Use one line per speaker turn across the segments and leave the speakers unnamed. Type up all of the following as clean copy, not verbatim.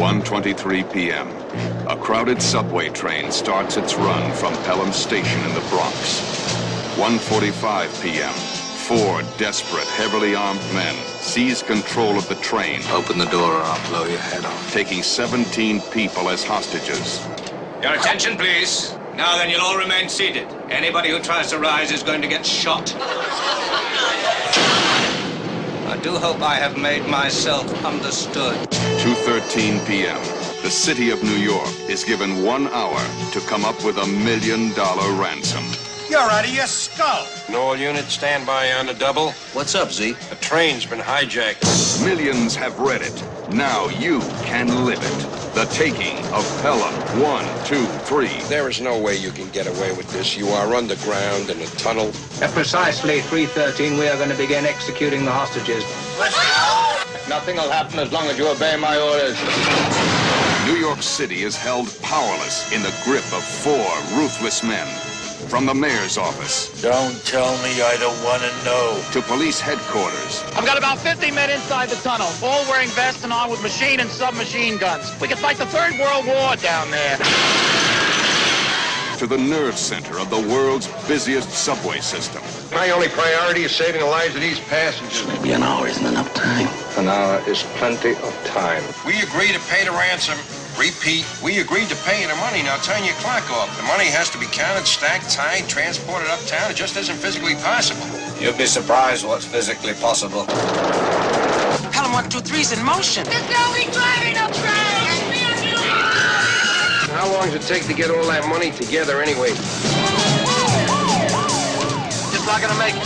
1:23 p.m. A crowded subway train starts its run from Pelham Station in the Bronx. 1:45 p.m. Four desperate, heavily armed men seize control of the train.
Open the door or I'll blow your head off.
Taking 17 people as hostages.
Your attention, please. Now then, you'll all remain seated. Anybody who tries to rise is going to get shot. I do hope I have made myself understood.
2:13 p.m. The city of New York is given 1 hour to come up with $1 million ransom.
You're out of your skull.
All units stand by on the double.
What's up, Z?
The train's been hijacked.
Millions have read it. Now you can live it. The taking of Pelham. 1, 2, 3.
There is no way you can get away with this. You are underground in a tunnel.
At precisely 3:13, we are going to begin executing the hostages. Nothing will happen as long as you obey my orders.
New York City is held powerless in the grip of 4 ruthless men. From the mayor's office.
Don't tell me I don't want to know.
To police headquarters.
I've got about 50 men inside the tunnel, all wearing vests and armed with machine and submachine guns. We could fight the Third World War down there.
To the nerve center of the world's busiest subway system.
My only priority is saving the lives of these passengers.
Maybe an hour isn't enough time.
An hour is plenty of time. We agree to pay the ransom. Repeat, we agreed to pay you the money. Now turn your clock off. The money has to be counted, stacked, tied, transported uptown. It just isn't physically possible.
You'll be surprised what's physically possible.
Pelham 123's in motion.
There's nobody driving the train!
How long does it take to get all that money together anyway?
Just not gonna make it.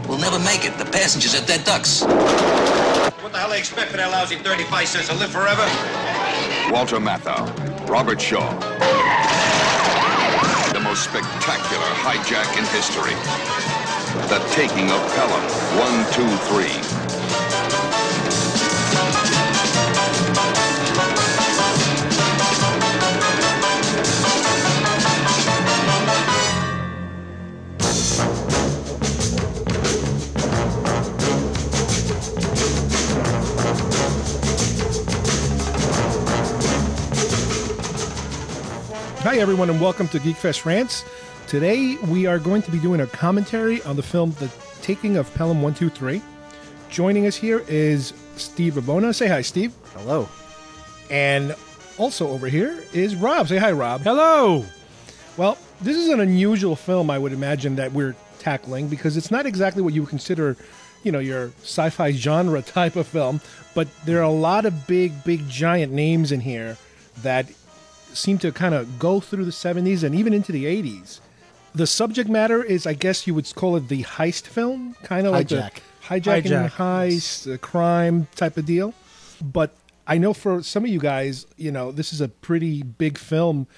We'll never make it. The passengers are dead ducks.
What the hell do they expect for their lousy 35 cents to live forever?
Walter Matthau, Robert Shaw. The most spectacular hijack in history. The taking of Pelham. 1, 2, 3.
Hi, everyone, and welcome to Geekfest Rants. Today, we are going to be doing a commentary on the film The Taking of Pelham 123. Joining us here is Steve Rabona. Say hi, Steve.
Hello.
And also over here is Rob. Say hi, Rob.
Hello.
Well, this is an unusual film, I would imagine, that we're tackling, because it's not exactly what you would consider, you know, your sci-fi genre type of film, but there are a lot of big, giant names in here that seem to kind of go through the 70s and even into the 80s. The subject matter is, I guess you would call it the heist film, kind of like the hijacking, heist, crime type of deal. But I know for some of you guys, you know, this is a pretty big film.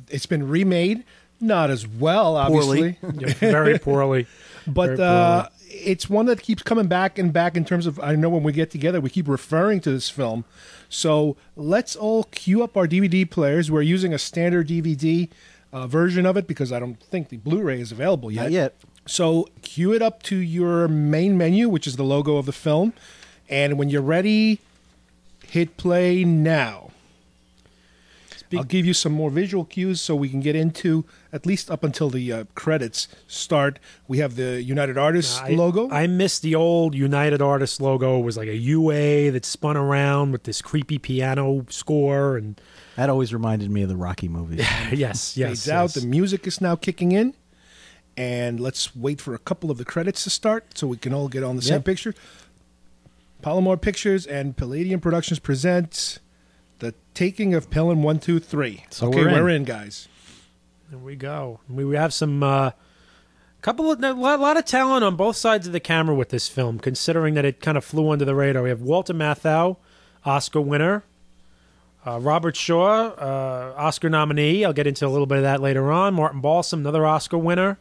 It's been remade, not as well, obviously.
Yeah, very poorly.
But it's one that keeps coming back and back in terms of, I know when we get together, we keep referring to this film. So let's all queue up our DVD players. We're using a standard DVD version of it because I don't think the Blu-ray is available yet.
Not yet. So
queue it up to your main menu, which is the logo of the film. And when you're ready, hit play now. I'll give you some more visual cues so we can get into, at least up until the credits start. We have the United Artists logo.
I miss the old United Artists logo. It was like a UA that spun around with this creepy piano score. And
that always reminded me of the Rocky movies.
Yes.
Fades out. The music is now kicking in. And let's wait for a couple of the credits to start so we can all get on the same picture. Palomar Pictures and Palladium Productions present The Taking of Pelham 123.
So
okay, we're in, guys.
There we go. We have some a lot of talent on both sides of the camera with this film, considering that it kind of flew under the radar. We have Walter Matthau, Oscar winner. Robert Shaw, Oscar nominee. I'll get into a little bit of that later on. Martin Balsam, another Oscar winner.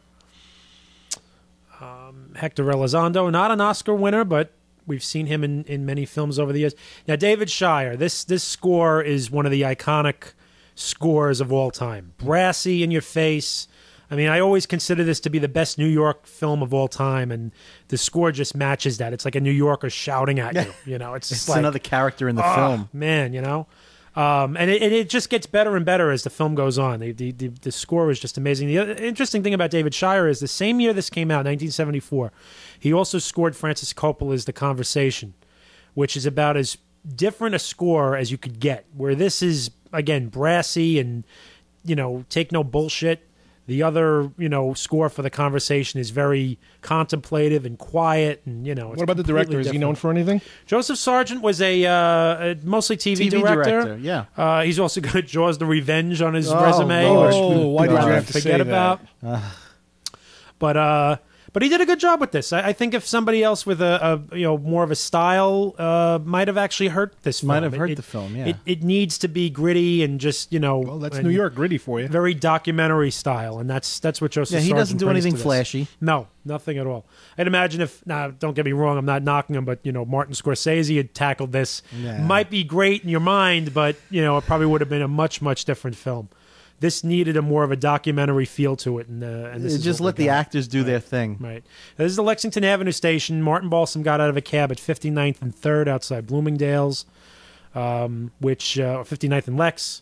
Hector Elizondo, not an Oscar winner, but we've seen him in many films over the years. Now, David Shire, this score is one of the iconic scores of all time. Brassy in your face. I mean, I always consider this to be the best New York film of all time, and the score just matches that. It's like a New Yorker shouting at you. You know, it's just like
another character in the film.
Man, you know. And it just gets better and better as the film goes on. The score is just amazing. The other interesting thing about David Shire is the same year this came out, 1974, he also scored Francis Coppola's The Conversation, which is about as different a score as you could get, where this is, again, brassy and, you know, take no bullshit. The other, you know, score for The Conversation is very contemplative and quiet, and you know. It's
what about the director?
different.
Is he known for anything?
Joseph Sargent was a mostly TV director.
Yeah,
he's also got Jaws: The Revenge on his resume.
Why did you have to
forget
say
about? But he did a good job with this. I think if somebody else with a you know more of a style might have actually hurt this film.
Might have hurt the film. Yeah,
it needs to be gritty and just, you know.
Well, that's New York gritty for you.
Very documentary style, and that's what Joseph.
Yeah, he
Sargent
doesn't do
brings
anything
to this.
flashy.
No, nothing at all. I'd imagine if don't get me wrong, I'm not knocking him, but you know, Martin Scorsese had tackled this.
Yeah.
Might be great in your mind, but you know, it probably would have been a much different film. This needed a more of a documentary feel to it, and this is
just
what
let
we
the
got.
actors do their thing.
Right. This is the Lexington Avenue station. Martin Balsam got out of a cab at 59th and 3rd outside Bloomingdale's, which 59th and Lex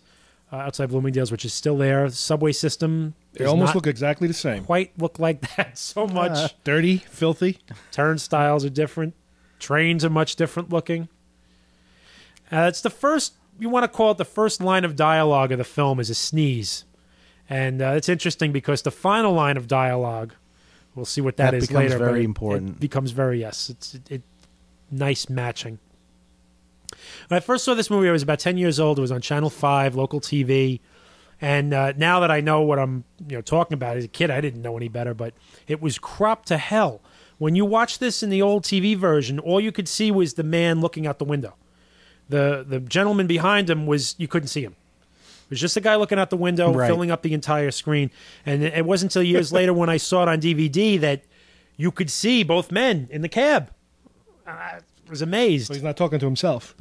outside Bloomingdale's, which is still there. The subway system.
They almost look exactly the same.
Quite look like that so much.
Dirty, filthy.
Turnstiles are different. Trains are much different looking. It's the first. You want to call it the first line of dialogue of the film is a sneeze. And it's interesting because the final line of dialogue, we'll see what that is later.
Very important.
It becomes very, yes. It's nice matching. When I first saw this movie, I was about 10 years old. It was on Channel 5, local TV. And now that I know what I'm talking about, as a kid, I didn't know any better, but it was cropped to hell. When you watch this in the old TV version, all you could see was the man looking out the window. The gentleman behind him you couldn't see him. It was just a guy looking out the window, filling up the entire screen. And it wasn't until years later when I saw it on DVD that you could see both men in the cab. I was amazed.
So he's not talking to himself.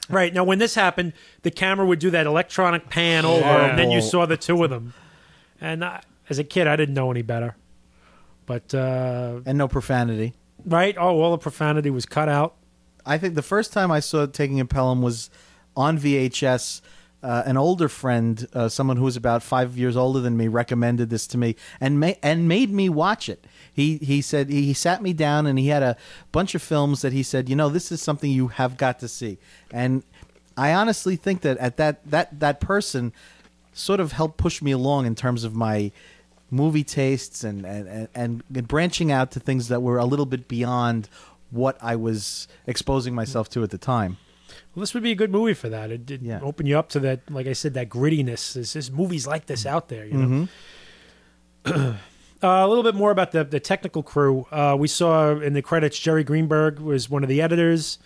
Right. Now, when this happened, the camera would do that electronic pan over, and then you saw the two of them. And as a kid, I didn't know any better. But
and no profanity.
Right? Oh, all the profanity was cut out.
I think the first time I saw Taking a Pelham was on VHS. An older friend, someone who was about 5 years older than me, recommended this to me and made me watch it. He said he sat me down and he had a bunch of films that he said, this is something you have got to see. And I honestly think that that person sort of helped push me along in terms of my movie tastes and branching out to things that were a little bit beyond what I was exposing myself to at the time.
Well, this would be a good movie for that. It open you up to that, like I said, that grittiness. There's movies like this out there, you know. A little bit more about the technical crew. We saw in the credits Jerry Greenberg was one of the editors.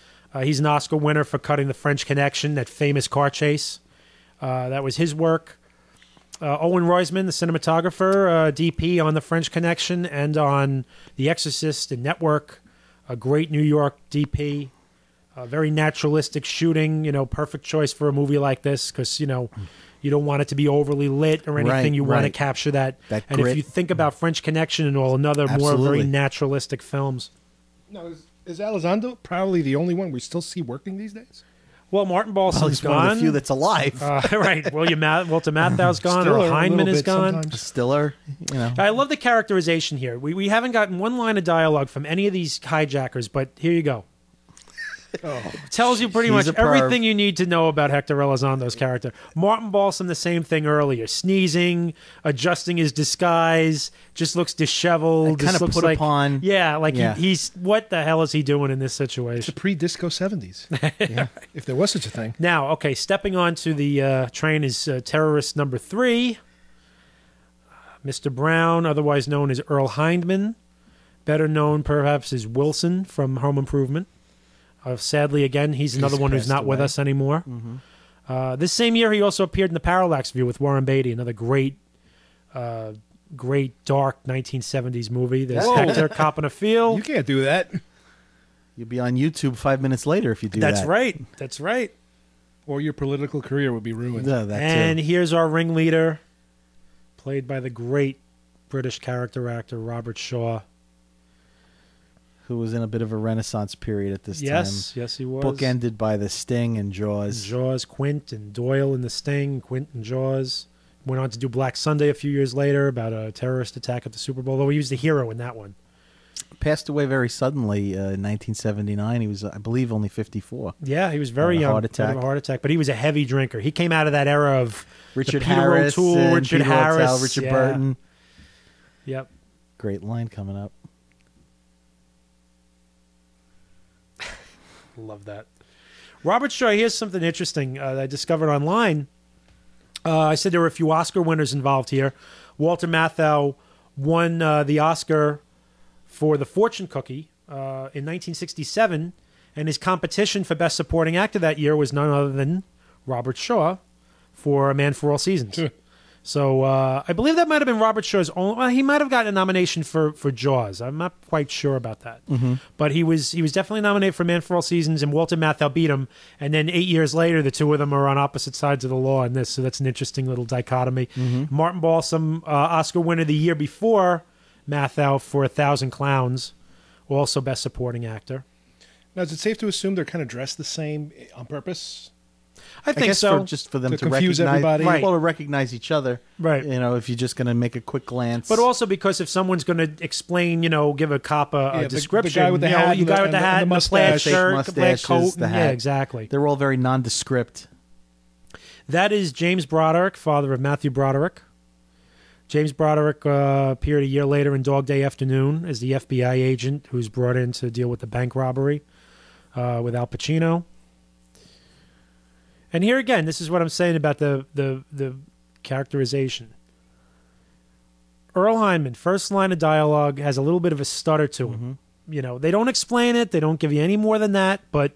He's an Oscar winner for cutting the French Connection, that famous car chase. That was his work. Owen Roisman, the cinematographer, DP on the French Connection and on The Exorcist and Network. A great New York DP. Very naturalistic shooting, perfect choice for a movie like this because, you don't want it to be overly lit or anything. You want to capture that. And
grit.
If you think about French Connection and all, another more very naturalistic films.
Now, is Elizondo probably the only one we still see working these days?
Well, Martin Balsam's gone.
One of the few that's alive.
Right. Walter Matthau's gone. Stiller, or Heineman is gone.
Sometimes.
Stiller,
I love the characterization here. We haven't gotten one line of dialogue from any of these hijackers, but here you go. Tells you pretty much everything you need to know about Hector Elizondo's character. Martin Balsam, the same thing earlier. Sneezing, adjusting his disguise, just looks disheveled.
Kind of put upon.
Yeah, he's what the hell is he doing in this situation?
It's a pre-disco 70s. Yeah, if there was such a thing.
Now, okay, stepping onto the train is terrorist number 3. Mr. Brown, otherwise known as Earl Hindman. Better known, perhaps, as Wilson from Home Improvement. Sadly, again, he's another one who's not with us anymore. Mm-hmm. This same year, he also appeared in The Parallax View with Warren Beatty, another great dark 1970s movie. There's Hector copping a feel.
You can't do that.
You'll be on YouTube 5 minutes later if you do that.
That's right.
Or your political career would be ruined.
And here's our ringleader, played by the great British character actor Robert Shaw,
who was in a bit of a renaissance period at this time.
Yes, he was.
Bookended by The Sting and Jaws.
Quint and Doyle in The Sting, Quint and Jaws. Went on to do Black Sunday a few years later about a terrorist attack at the Super Bowl, though he was the hero in that one.
Passed away very suddenly in 1979. He was, I believe, only 54.
Yeah, he was very young.
Heart attack.
A heart attack, but he was a heavy drinker. He came out of that era of
Richard
Peter
Harris,
O'Toole, Richard
Peter
Harris,
O'Toole, Richard Burton.
Yep.
Great line coming up.
Love that. Robert Shaw, here's something interesting that I discovered online. I said there were a few Oscar winners involved here. Walter Matthau won the Oscar for The Fortune Cookie in 1967, and his competition for Best Supporting Actor that year was none other than Robert Shaw for A Man for All Seasons. So I believe that might have been Robert Shaw's only. Well, he might have gotten a nomination for Jaws. I'm not quite sure about that. But he was definitely nominated for Man for All Seasons, and Walter Matthau beat him. And then 8 years later, the two of them are on opposite sides of the law in this. So that's an interesting little dichotomy. Martin Balsam, Oscar winner the year before Matthau for 1,000 Clowns, also Best Supporting Actor.
Now, is it safe to assume they're kind of dressed the same on purpose?
I think so.
Just for them to
confuse
recognize
everybody.
Right.
Well, to recognize each other.
Right.
You know, if you're just going to make a quick glance.
But also because if someone's going to explain, give a cop a description,
the guy with the hat,
the guy with the hat,
and the
the plaid
mustache,
shirt, the plaid coat,
the hat.
yeah, exactly.
They're all very nondescript.
That is James Broderick, father of Matthew Broderick. James Broderick appeared a year later in Dog Day Afternoon as the FBI agent who's brought in to deal with the bank robbery with Al Pacino. And here again, this is what I'm saying about the characterization. Earl Hindman, first line of dialogue, has a little bit of a stutter to him. They don't explain it. They don't give you any more than that, but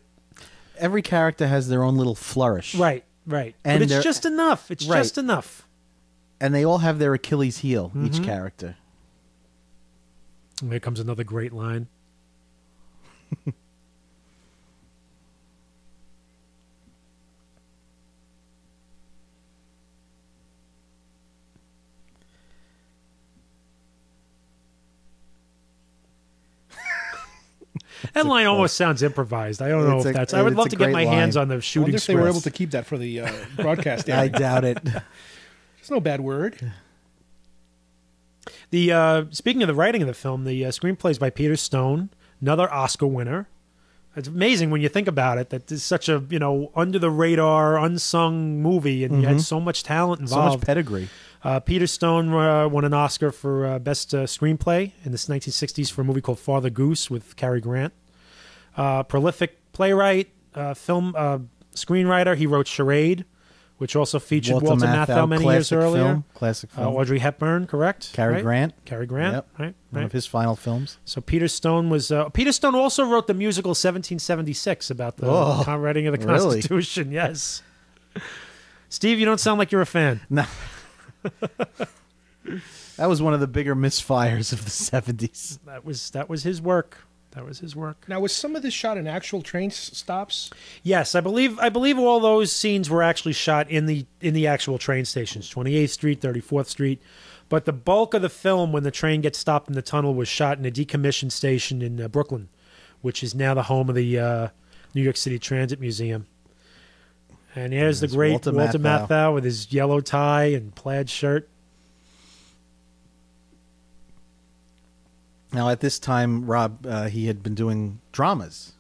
every character has their own little flourish.
Right.
And
but it's just enough. It's just enough.
And they all have their Achilles heel, each character.
And here comes another great line. That line almost sounds improvised. I don't know if that's. I would love to get my hands on the shooting.
I wonder if they were able to keep that for the broadcast.
I doubt it.
It's no bad word.
Speaking of the writing of the film, the screenplay is by Peter Stone, another Oscar winner. It's amazing when you think about it that it's such a under the radar, unsung movie, and you had so much talent involved,
so much pedigree.
Peter Stone won an Oscar for Best Screenplay in the 1960s for a movie called Father Goose with Cary Grant. Prolific playwright, film screenwriter. He wrote Charade, which also featured Walter Matthau many years earlier.
Classic film.
Audrey Hepburn, correct?
Cary Grant.
Cary Grant,
yep.
right?
One of his final films.
So Peter Stone was... Peter Stone also wrote the musical 1776 about the writing of the Constitution. Really? Yes. Steve, you don't sound like you're a fan.
No. That was one of the bigger misfires of the 70s.
That was his work.
Now, was some of this shot in actual train stops?
Yes, I believe all those scenes were actually shot in the actual train stations, 28th Street, 34th Street. But the bulk of the film, when the train gets stopped in the tunnel, was shot in a decommissioned station in Brooklyn, which is now the home of the New York City Transit Museum. And here's the great Walter Matthau with his yellow tie and plaid shirt.
Now, at this time, Rob, he had been doing dramas.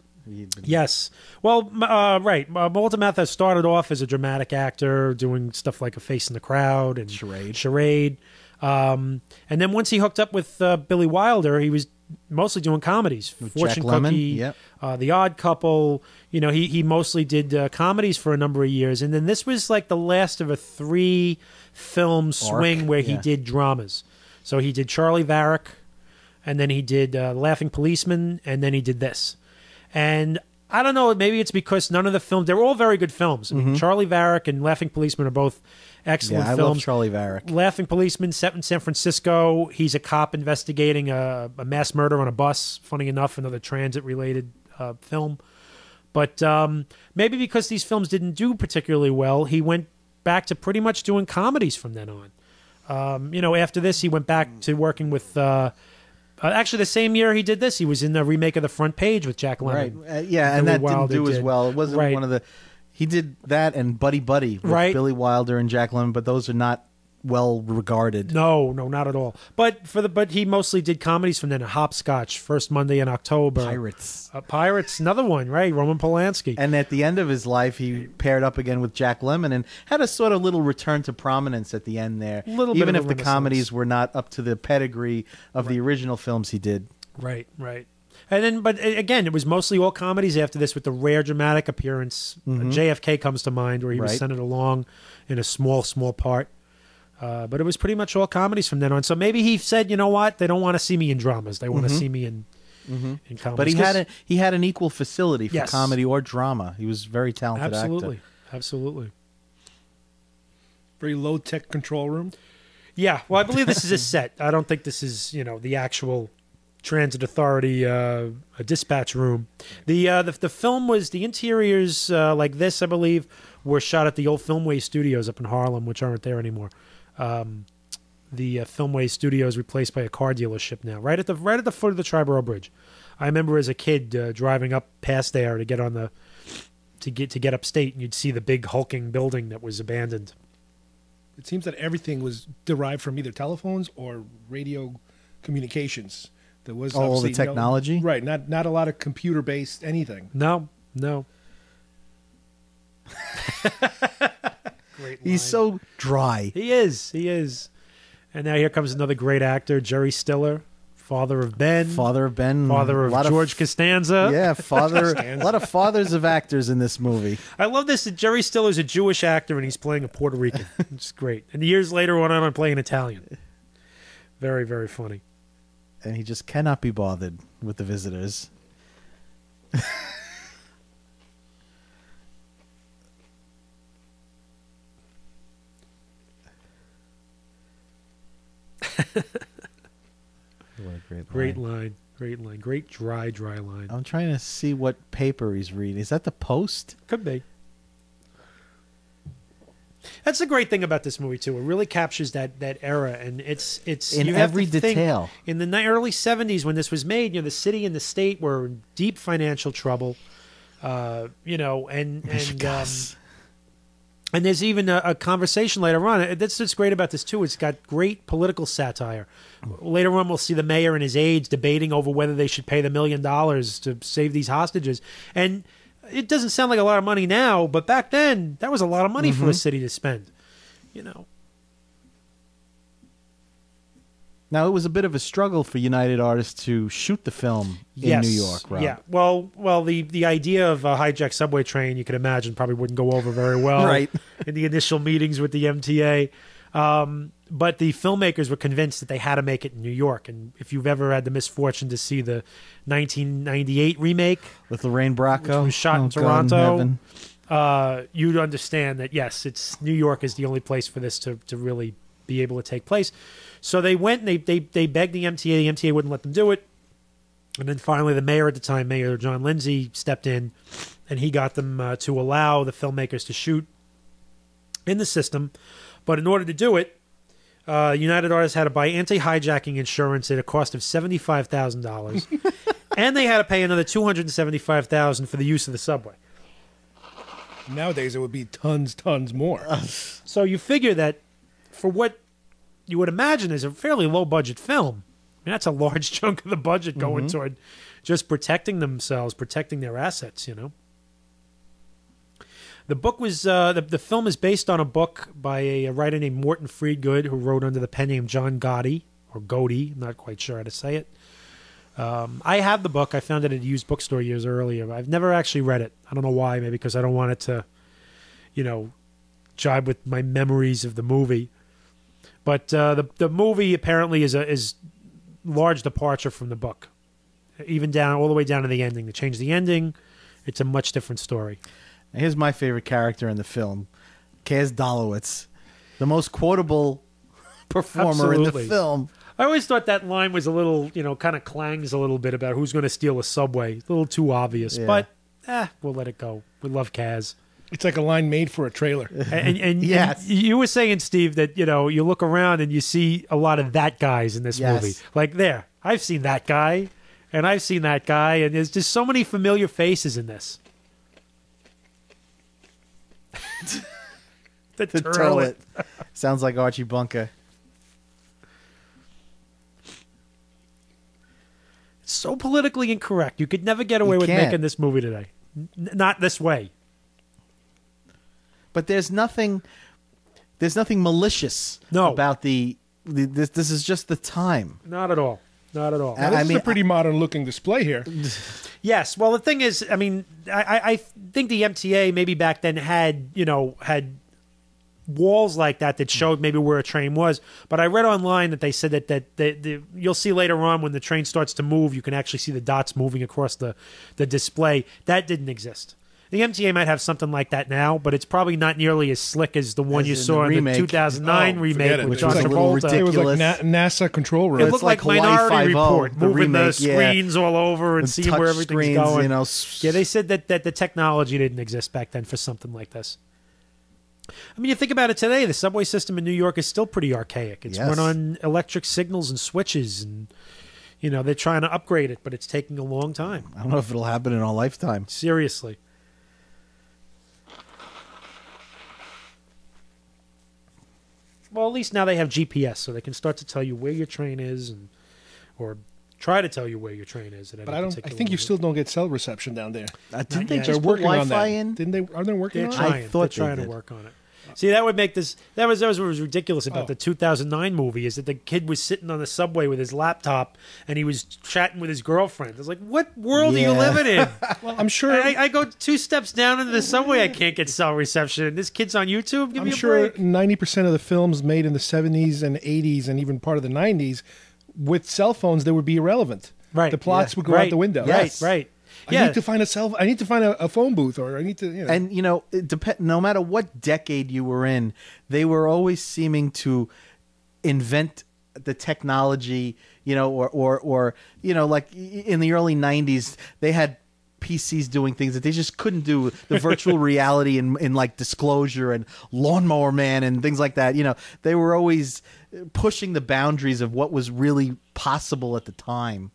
Yes. Well, right. Walter Matthau started off as a dramatic actor, doing stuff like A Face in the Crowd and Charade. And then once he hooked up with Billy Wilder, he was mostly doing comedies.
With
Fortune
Jack Lemmon,
Cookie,
yep.
The Odd Couple. He mostly did comedies for a number of years. And then this was like the last of a 3-film swing where he did dramas. So he did Charlie Varick, and then he did Laughing Policeman, and then he did this. And I don't know, maybe it's because none of the films, they're all very good films. I mean, Charlie Varick and Laughing Policeman are both excellent films.
I love Charlie Varick.
Laughing Policeman, set in San Francisco. He's a cop investigating a mass murder on a bus. Funny enough, another transit-related film. But maybe because these films didn't do particularly well, he went back to pretty much doing comedies from then on. After this, he went back to working with. Actually, the same year he did this, he was in the remake of The Front Page with Jack Lemmon.
Right. And that didn't do as well. It wasn't one of the. He did that and Buddy Buddy with Billy Wilder and Jack Lemmon, but those are not well regarded.
No, not at all. But he mostly did comedies from then. Hopscotch, First Monday in October.
Pirates,
another one, right? Roman Polanski.
And at the end of his life, he paired up again with Jack Lemmon and had a sort of little return to prominence at the end there. Even if the comedies were not up to the pedigree of the original films he did.
Right. And then, but again, it was mostly all comedies after this with the rare dramatic appearance. JFK comes to mind where he was sent along in a small part. But it was pretty much all comedies from then on. So maybe he said, you know what? They don't want to see me in dramas. They want to see me in comedies.
But he had an equal facility for comedy or drama. He was a very talented actor.
Absolutely.
Very low-tech control room.
Yeah. Well, I believe this is a set. I don't think this is, the actual transit authority a dispatch room. The film was, the interiors like this, I believe, were shot at the old Filmway Studios up in Harlem, which aren't there anymore. The Filmway Studios replaced by a car dealership now, right at the foot of the Triborough Bridge. I remember as a kid driving up past there to get upstate, and you'd see the big hulking building that was abandoned.
It seems that everything was derived from either telephones or radio communications. There was
all the technology,
right? Not a lot of computer based anything.
No.
He's so dry.
He is. And now here comes another great actor, Jerry Stiller, father of Ben.
Father of
George Costanza.
Yeah, a lot of fathers of actors in this movie.
I love this. That Jerry Stiller's a Jewish actor and he's playing a Puerto Rican. It's great. And years later went on playing Italian. Very, very funny.
And he just cannot be bothered with the visitors. What a great line. Great dry line. I'm trying to see what paper he's reading. Is that the Post?
Could be. That's the great thing about this movie too. It really captures that era, and it's
in every detail.
In the early '70s, when this was made, the city and the state were in deep financial trouble. And there's even a conversation later on. That's what's great about this too. It's got great political satire. Later on, we'll see the mayor and his aides debating over whether they should pay the $1 million to save these hostages, and it doesn't sound like a lot of money now, but back then, that was a lot of money for a city to spend,
Now, it was a bit of a struggle for United Artists to shoot the film in New York, Rob.
Yeah. Well, the idea of a hijacked subway train, you could imagine, probably wouldn't go over very well
right.
in the initial meetings with the MTA. But the filmmakers were convinced that they had to make it in New York. And if you've ever had the misfortune to see the 1998 remake
with Lorraine Bracco,
which was shot in Toronto, you'd understand that, yes, New York is the only place for this to really be able to take place. So they went and they begged the MTA. The MTA wouldn't let them do it. And then finally the mayor at the time, Mayor John Lindsay, stepped in and he got them to allow the filmmakers to shoot in the system. But in order to do it, United Artists had to buy anti-hijacking insurance at a cost of $75,000. And they had to pay another $275,000 for the use of the subway.
Nowadays, it would be tons more.
So you figure that for what you would imagine is a fairly low-budget film, I mean, that's a large chunk of the budget going toward just protecting themselves, protecting their assets, The book was the film is based on a book by a writer named Morton Friedgood, who wrote under the pen name John Gotti, or Gotti. I'm not quite sure how to say it. I have the book. I found it at a used bookstore years earlier. I've never actually read it. I don't know why. Maybe because I don't want it to, jibe with my memories of the movie. But the movie apparently is large departure from the book, even all the way down to the ending. They changed the ending. It's a much different story.
Here's my favorite character in the film, Kaz Dolowitz, the most quotable performer in the film.
I always thought that line was a little, kind of clangs a little bit about who's going to steal a subway. A little too obvious, but we'll let it go. We love Kaz.
It's like a line made for a trailer.
And
Yes.
you were saying, Steve, that you look around and you see a lot of that guys in this
Yes.
movie. Like there, I've seen that guy, and I've seen that guy, and there's just so many familiar faces in this. the turlet.
Sounds like Archie Bunker.
So politically incorrect. You could never get away with
can't.
making this movie today. Not this way.
But there's nothing malicious about this is just the time.
Not at all. Not at all.
Now, this is a pretty modern looking display here.
Yes. Well, the thing is, I mean, I think the MTA maybe back then had walls like that showed maybe where a train was. But I read online that they said that you'll see later on when the train starts to move, you can actually see the dots moving across the display. That didn't exist. The MTA might have something like that now, but it's probably not nearly as slick as the one you saw in the 2009 remake with John Travolta.
It was like NASA control room.
It looked like Minority Report, moving
remake,
the screens all over and seeing where everything's going. Yeah, they said that the technology didn't exist back then for something like this. I mean, you think about it today, the subway system in New York is still pretty archaic. It's run on electric signals and switches, and they're trying to upgrade it, but it's taking a long time.
I don't know if it'll happen in our lifetime.
Seriously. Well, at least now they have GPS, so they can start to tell you where your train is, or try to tell you where your train is.
But I think you still don't get cell reception down there.
Didn't they
They're
just put
working on
Wi-Fi
that.
in?
Didn't they? Are they working on it?
I thought
they're trying to work on it. See, that would make this. That was what was ridiculous about the 2009 movie is that the kid was sitting on the subway with his laptop and he was chatting with his girlfriend. I was like, "What world are you living in?"
Well, I'm sure.
I go 2 steps down into the subway, I can't get cell reception. And this kid's on YouTube. Give me a
sure
break.
90% of the films made in the 70s and 80s and even part of the 90s with cell phones, they would be irrelevant.
Right.
The plots would go out the window.
Yes. Right.
I need to find I need to find a phone booth, or I need to.
And no matter what decade you were in, they were always seeming to invent the technology. Or like in the early '90s, they had PCs doing things that they just couldn't do. The virtual reality and like Disclosure and Lawnmower Man and things like that. They were always pushing the boundaries of what was really possible at the time.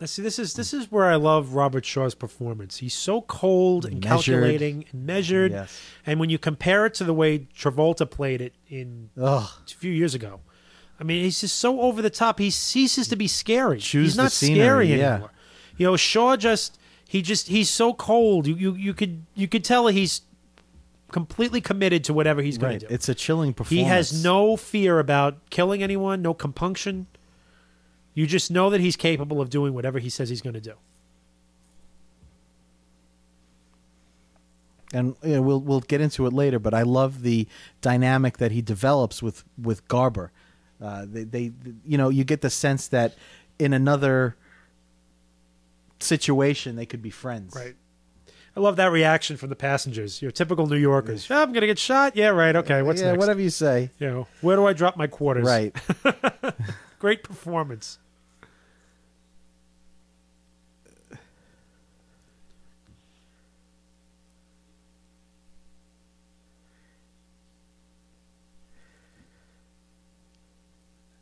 See, this is where I love Robert Shaw's performance. He's so cold and calculating and measured.
Yes.
And when you compare it to the way Travolta played it in a few years ago, I mean, he's just so over the top. He ceases to be scary. He's not scary anymore. Shaw he's so cold. You could tell he's completely committed to whatever he's going to do.
It's a chilling performance.
He has no fear about killing anyone, no compunction. You just know that he's capable of doing whatever he says he's going to do.
And we'll get into it later, but I love the dynamic that he develops with Garber. You get the sense that in another situation they could be friends.
Right. I love that reaction from the passengers. Your typical New Yorkers. Oh, I'm going to get shot. Yeah, right. Okay. What's next?
Whatever you say.
Where do I drop my quarters?
Right.
Great performance.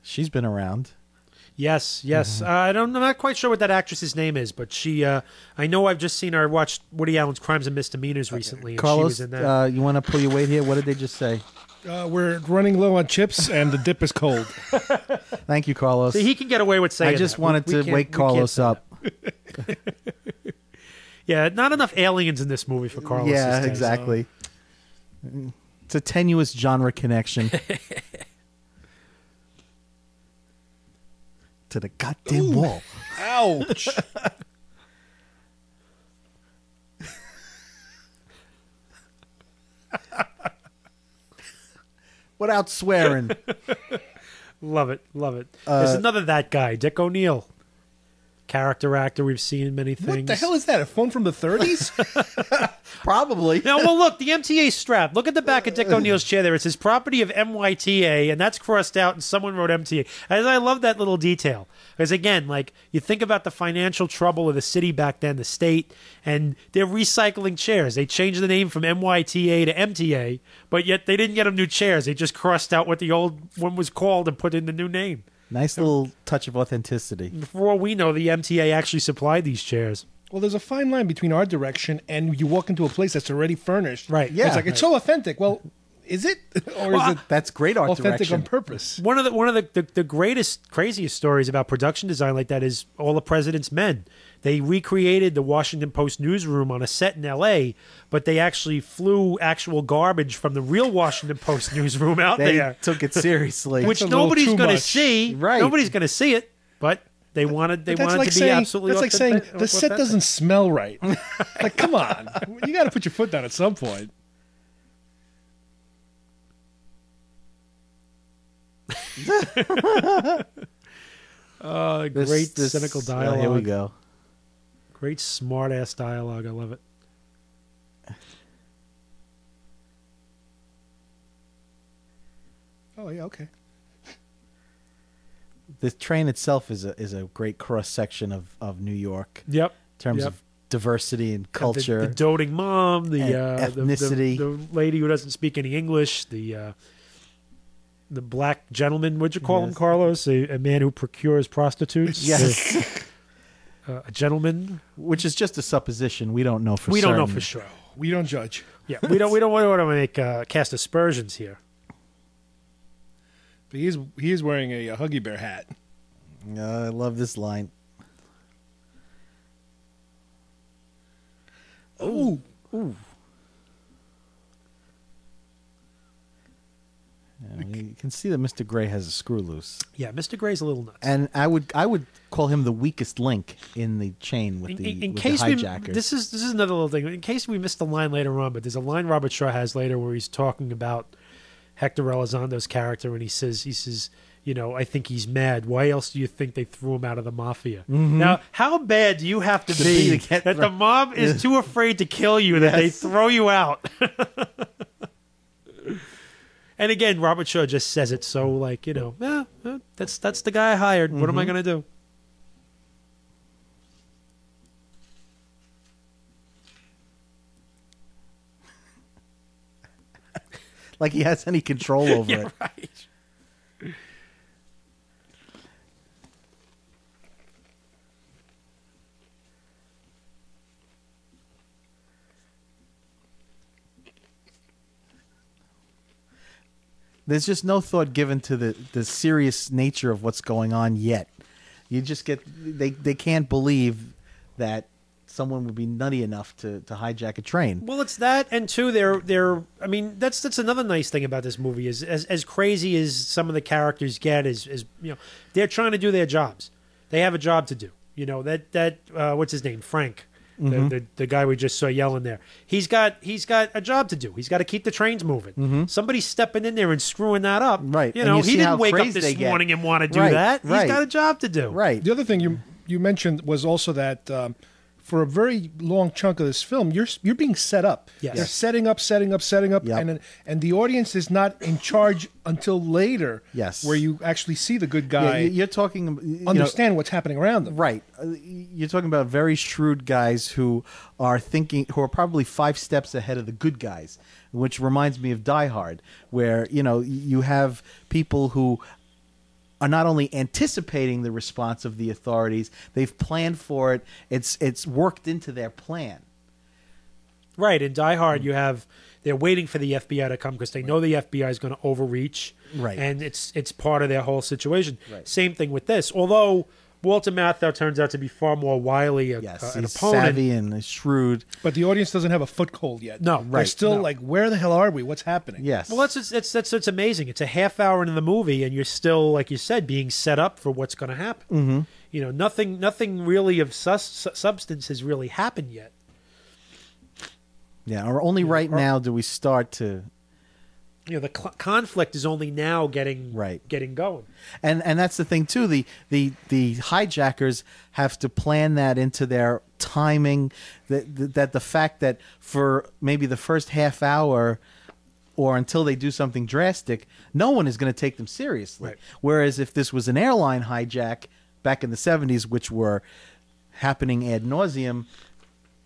She's been around.
Yes. Mm-hmm. I'm not quite sure what that actress's name is, but she. I know I've just seen her. I watched Woody Allen's Crimes and Misdemeanors recently, and
Carlos,
she was in that.
You want to pull your weight here? What did they just say?
We're running low on chips, and the dip is cold.
Thank you, Carlos.
See, he can get away with saying that.
I just wanted to wake Carlos up.
Yeah, not enough aliens in this movie for Carlos.
Yeah, exactly. So. It's a tenuous genre connection. To the goddamn wall.
Ouch.
Without swearing.
Love it. There's another that guy, Dick O'Neill. character actor. We've seen many things.
What the hell is that? A phone from the 30s?
Probably.
Now, well, look, the MTA strap. Look at the back of Dick O'Neill's chair there. It says property of MYTA, and that's crossed out, and someone wrote MTA. And I love that little detail. Because, again, like, you think about the financial trouble of the city back then, the state, and they're recycling chairs. They changed the name from MYTA to MTA, but yet they didn't get them new chairs. They just crossed out what the old one was called and put in the new name.
Nice little touch of authenticity.
For all we know, the MTA actually supplied these chairs.
Well, there's a fine line between art direction and you walk into a place that's already furnished.
Right.
Yeah. It's like, it's so authentic. Well, is it? Or is it
that's great art
authentic
direction
on purpose?
One of the greatest, craziest stories about production design like that is All the President's Men. They recreated the Washington Post newsroom on a set in L.A., but they actually flew actual garbage from the real Washington Post newsroom out
they
there.
Took it seriously.
Which nobody's going to see.
Right.
Nobody's going to see it, but they wanted
Like
to be absolutely
that's like saying the set doesn't smell right. Like, come on. You got to put your foot down at some point.
Great cynical dialogue.
Here we go.
Great smart-ass dialogue. I love it.
Oh, yeah, okay.
The train itself is a great cross-section of New York.
Yep.
In terms of diversity and culture.
The doting mom, the
ethnicity.
the lady who doesn't speak any English, the black gentleman, what'd you call him, Carlos? A man who procures prostitutes?
Yes.
A gentleman.
Which is just a supposition. We don't know for
We
certain.
don't know for sure.
We don't judge.
Yeah, we don't want to make cast aspersions here.
But he is wearing a Huggy Bear hat.
I love this line.
Ooh.
Ooh. You can see that Mr. Gray has a screw loose.
Yeah, Mr. Gray's a little nuts.
And I would call him the weakest link in the chain with the hijackers.
This is another little thing. In case we missed the line later on, but there's a line Robert Shaw has later where he's talking about Hector Elizondo's character, and he says, you know, I think he's mad. Why else do you think they threw him out of the mafia?
Mm-hmm.
Now, how bad do you have to be that the mob is too afraid to kill you that they throw you out? And again, Robert Shaw just says it so, like, you know, that's the guy I hired. What am I going to do?
Like he has any control over
Yeah,
it.
right.
There's just no thought given to the serious nature of what's going on yet. You just get they can't believe that someone would be nutty enough to hijack a train.
Well, it's that, and two, they're. I mean, that's another nice thing about this movie is as crazy as some of the characters get, is you know, they're trying to do their jobs. They have a job to do. You know that what's his name, Frank, the guy we just saw yelling there. He's got a job to do. He's got to keep the trains moving. Somebody's stepping in there and screwing that up.
Right.
You
And
know,
you
he
see
didn't
how
wake up
crazy
this
they get.
morning and want to do
Right,
that.
right.
He's got a job to do.
Right.
The other thing you mentioned was also that for a very long chunk of this film, you're being set up.
Yes.
They're setting up,
Yep.
and the audience is not in charge until later.
Yes.
Where you actually see the good guy.
Yeah, you're talking.
Understand what's happening around them.
Right. You're talking about very shrewd guys who are probably 5 steps ahead of the good guys, which reminds me of Die Hard, where, you know, you have people who are not only anticipating the response of the authorities, they've planned for it. It's worked into their plan.
Right. In Die Hard, they're waiting for the FBI to come because they know the FBI is going to overreach.
Right.
And it's part of their whole situation.
Right.
Same thing with this. Although Walter Matthau turns out to be far more wily an
He's
opponent.
savvy and shrewd.
But the audience doesn't have a foothold yet.
No,
They're
right.
still
No.
like, where the hell are we? What's happening?
Yes.
Well, that's amazing. It's a half hour into the movie, and you're still, like you said, being set up for what's going to happen.
Mm-hmm.
You know, nothing really of substance has really happened yet.
Yeah, or only right now do we start to
the conflict is only now getting going.
And that's the thing too. The hijackers have to plan that into their timing. That the fact that for maybe the first half hour, or until they do something drastic, no one is going to take them seriously.
Right.
Whereas if this was an airline hijack back in the 70s, which were happening ad nauseum,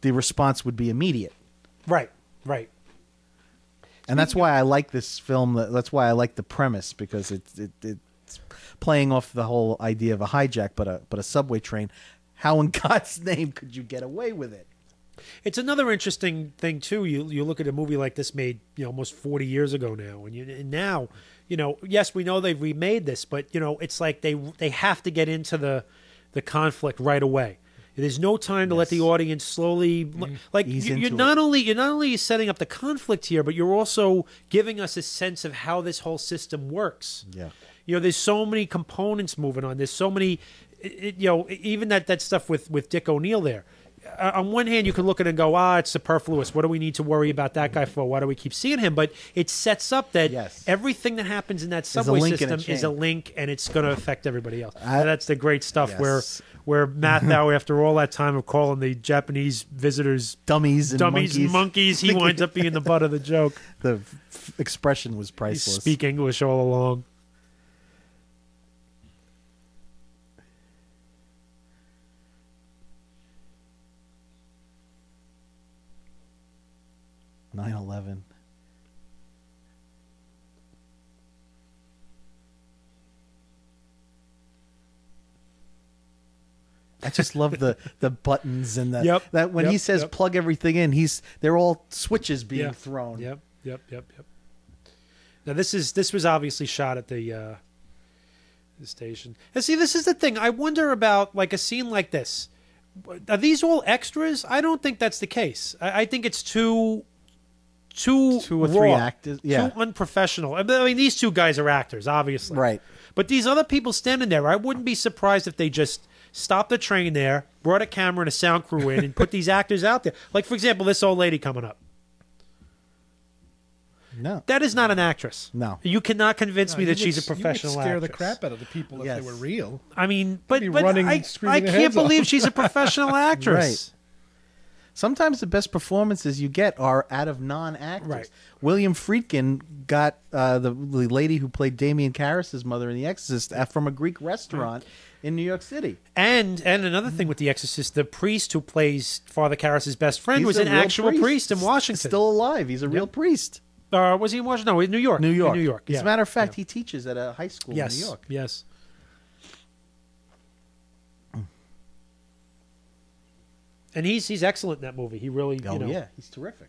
the response would be immediate.
Right.
And that's why I like this film. That's why I like the premise, because it's playing off the whole idea of a hijack, but a subway train. How in God's name could you get away with it?
It's another interesting thing too. You look at a movie like this made almost 40 years ago now, and now yes, we know they've remade this, but it's like they have to get into the conflict right away. There's no time to let the audience slowly you're not only setting up the conflict here, but you're also giving us a sense of how this whole system works.
Yeah.
There's so many components moving on. There's so many, even that stuff with Dick O'Neill there. On one hand, you can look at it and go, it's superfluous. What do we need to worry about that guy for? Why do we keep seeing him? But it sets up that everything that happens in that subway system is a link, and it's going to affect everybody else. That's the great stuff where Mathau, after all that time of calling the Japanese visitors
dummies and
monkeys, he winds up being the butt of the joke.
The expression was priceless.
He speak English all along.
"9/11." I just love the buttons and that when he says plug everything in, they're all switches being thrown.
Yep. Now this was obviously shot at the station. And see, this is the thing. I wonder about like a scene like this. Are these all extras? I don't think that's the case. I think it's two or
three actors,
too unprofessional. I mean, these two guys are actors, obviously,
right?
But these other people standing there, I wouldn't be surprised if they just stopped the train there, brought a camera and a sound crew in, and put these actors out there. Like, for example, this old lady coming up.
No,
that is not an actress.
No,
you cannot convince me that she's a professional
you would scare
actress.
the crap out of the people if they were real.
I mean, but
running,
I can't believe she's a professional actress.
Right. Sometimes the best performances you get are out of non-actors.
Right.
William Friedkin got the lady who played Damien Karras' mother in The Exorcist from a Greek restaurant in New York City.
And another thing with The Exorcist, the priest who plays Father Karras' best friend was an actual priest in Washington.
Still alive. He's a real priest.
Was he in Washington? No, in New York.
New York.
In New York.
As a matter of fact, he teaches at a high school in New York.
Yes. And he's excellent in that movie. He really,
he's terrific.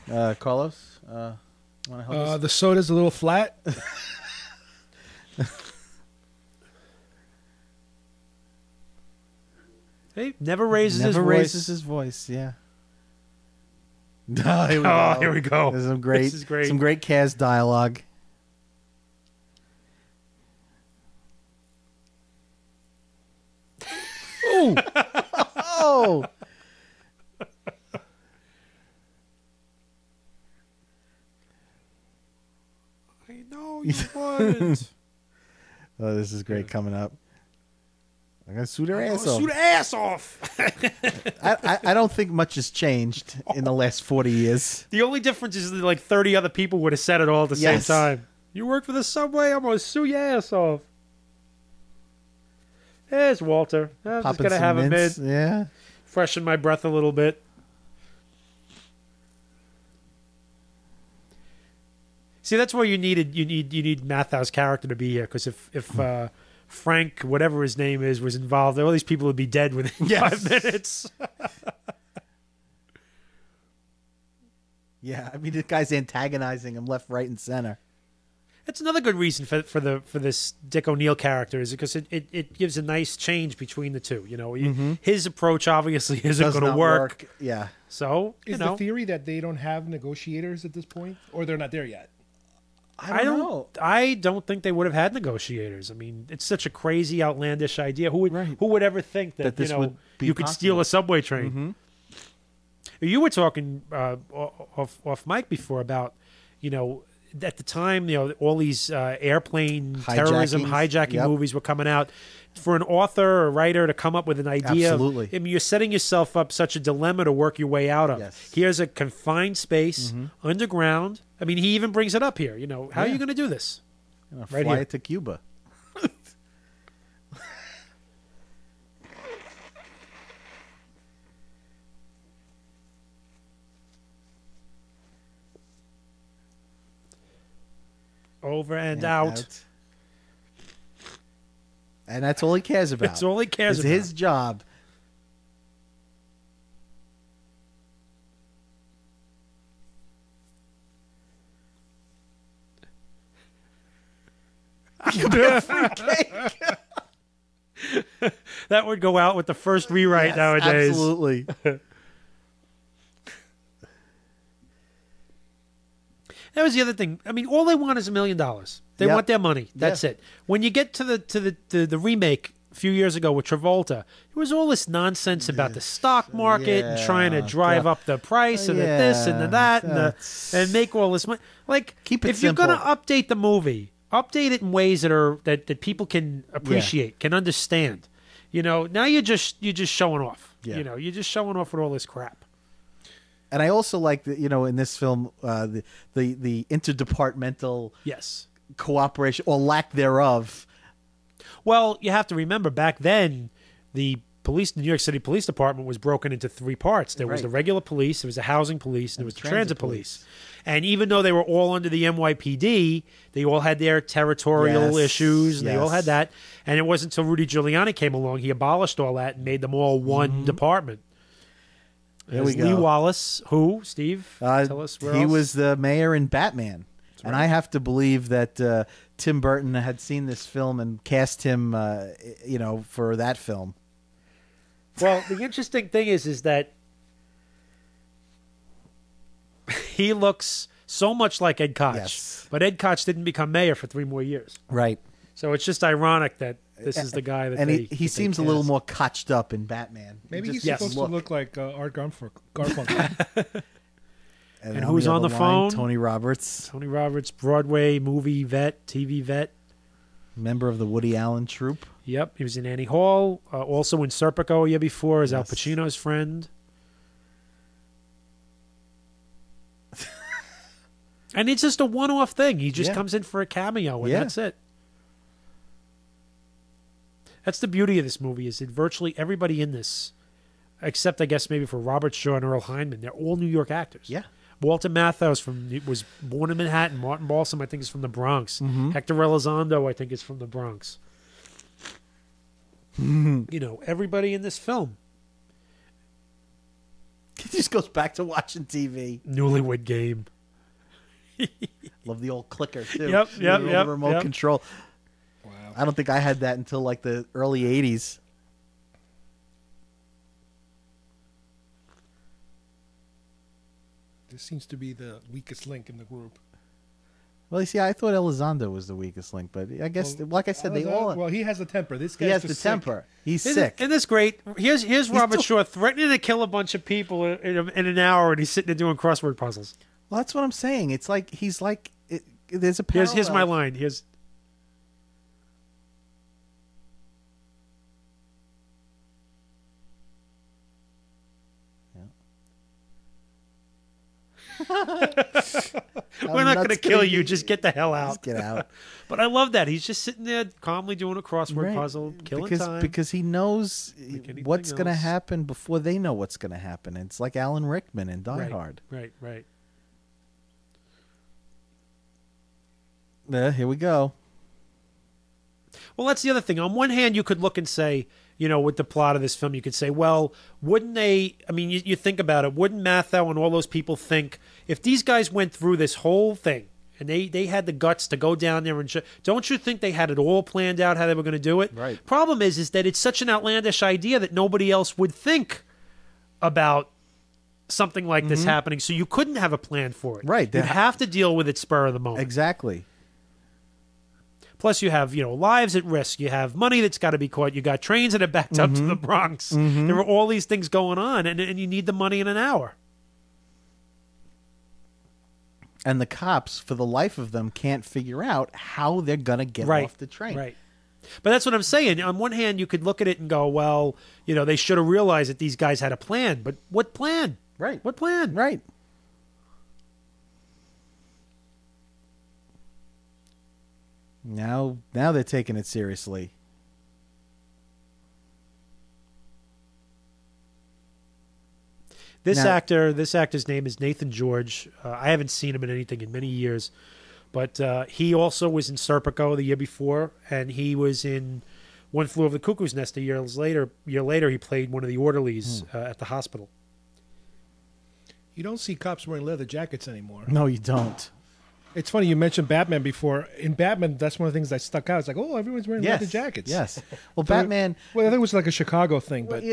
Carlos, want to help us?
The soda's a little flat.
He never raises
his voice. Yeah.
Here we go.
There's some great,
This is great.
some great Kaz dialogue.
Ooh.
Oh.
I know you wouldn't.
Oh, this is great coming up. I'm gonna shoot her ass off.
Shoot her ass off.
I don't think much has changed in the last 40 years.
The only difference is that like 30 other people would have said it all at the same time. You work for the subway, I'm gonna sue your ass off. There's Walter. I'm just gonna have a bit.
Yeah.
Freshen my breath a little bit. See, that's where you need Mathau's character to be here, because if Frank, whatever his name is, was involved, all these people would be dead within 5 minutes.
Yeah, I mean, this guy's antagonizing him left, right, and center.
That's another good reason for this Dick O'Neill character, is because it gives a nice change between the two. You know, his approach obviously isn't going to work.
Yeah.
So
is the theory that they don't have negotiators at this point, or they're not there yet?
I don't know.
I don't think they would have had negotiators. I mean, it's such a crazy, outlandish idea. Who would ever think that
this would be
you could steal a subway train? You were talking off mic before about at the time, all these airplane terrorism, hijacking movies were coming out. For an author or writer to come up with an idea,
Absolutely.
I mean, you're setting yourself up such a dilemma to work your way out of.
Yes.
Here's a confined space, underground. I mean, he even brings it up here. How are you going to do this?
Right fly it to Cuba.
Over and out.
And that's all he cares about.
That's all he cares about.
It's his job.
That would go out with the first rewrite nowadays.
Absolutely.
That was the other thing. I mean, all they want is $1 million. They want their money. That's it. When you get to the remake a few years ago with Travolta, it was all this nonsense about the stock market and trying to drive up the price and the this and the that and make all this money. Like,
keep it
if
simple.
you're going to update the movie, update it in ways that people can appreciate, can understand. Now you're just showing off.
Yeah.
You're just showing off with all this crap.
And I also like that, in this film, the interdepartmental cooperation or lack thereof.
Well, you have to remember back then, the New York City Police Department was broken into 3 parts. There was the regular police, there was the housing police, and there was the transit police. And even though they were all under the NYPD, they all had their territorial issues, and they all had that. And it wasn't until Rudy Giuliani came along, he abolished all that and made them all one department.
There we go.
Lee Wallace, who, Steve? Tell us where
he
else?
was the mayor in Batman. Right. And I have to believe that Tim Burton had seen this film and cast him, for that film.
Well, the interesting thing is that he looks so much like Ed Koch, but Ed Koch didn't become mayor for 3 more years.
Right.
So it's just ironic that this is the guy that
he seems a little more cotched up in Batman.
Maybe he's supposed to look like Art Garfunkel.
And who's on the phone?
Tony Roberts.
Tony Roberts, Broadway movie vet, TV vet.
Member of the Woody Allen troupe.
Yep, he was in Annie Hall. Also in Serpico a year before as Al Pacino's friend. And it's just a one-off thing. He just comes in for a cameo, and that's it. That's the beauty of this movie, is that virtually everybody in this, except I guess maybe for Robert Shaw and Earl Hindman, they're all New York actors.
Yeah.
Walter Matthau was born in Manhattan. Martin Balsam, I think, is from the Bronx. Hector Elizondo, I think, is from the Bronx. Everybody in this film.
He just goes back to watching TV.
Newlywed Game.
Love the old clicker, too.
Yep.
The remote control. Wow. I don't think I had that until like the early 80s.
This seems to be the weakest link in the group.
Well, you see, I thought Elizondo was the weakest link, but I guess, like I said, they all...
Well, he has a temper. This guy
has the temper. He's sick.
Isn't this great? Here's Robert Shaw threatening to kill a bunch of people in an hour, and he's sitting there doing crossword puzzles.
Well, that's what I'm saying. It's like he's like... there's a parallel.
Here's my line. Here's... We're not going to kill you. Just get the hell out.
Just get out.
But I love that. He's just sitting there calmly doing a crossword puzzle, killing time.
Because he knows what's going to happen before they know what's going to happen. It's like Alan Rickman in Die Hard.
Right.
Yeah, here we go.
Well, that's the other thing. On one hand, you could look and say, with the plot of this film, you could say, well, wouldn't they, I mean, you think about it, wouldn't Matthau and all those people think, if these guys went through this whole thing, and they had the guts to go down there and don't you think they had it all planned out how they were going to do it?
Right.
Problem is that it's such an outlandish idea that nobody else would think about something like this happening, so you couldn't have a plan for it.
Right.
You'd have to deal with it spur of the moment.
Exactly.
Plus, you have lives at risk. You have money that's got to be caught. You got trains that are backed up to the Bronx. There are all these things going on, and you need the money in an hour.
And the cops, for the life of them, can't figure out how they're going to get off the train.
Right. But that's what I'm saying. On one hand, you could look at it and go, well, they should have realized that these guys had a plan. But what plan?
Right.
What plan?
Right. Now they're taking it seriously.
This actor's name is Nathan George. I haven't seen him in anything in many years, but he also was in Serpico the year before, and he was in One Flew Over the Cuckoo's Nest a year later. He played one of the orderlies at the hospital.
You don't see cops wearing leather jackets anymore.
No, you don't.
It's funny you mentioned Batman before. In Batman, that's one of the things that stuck out. It's like, oh, everyone's wearing leather jackets.
Yes. Well, Batman.
Well, I think it was like a Chicago thing, but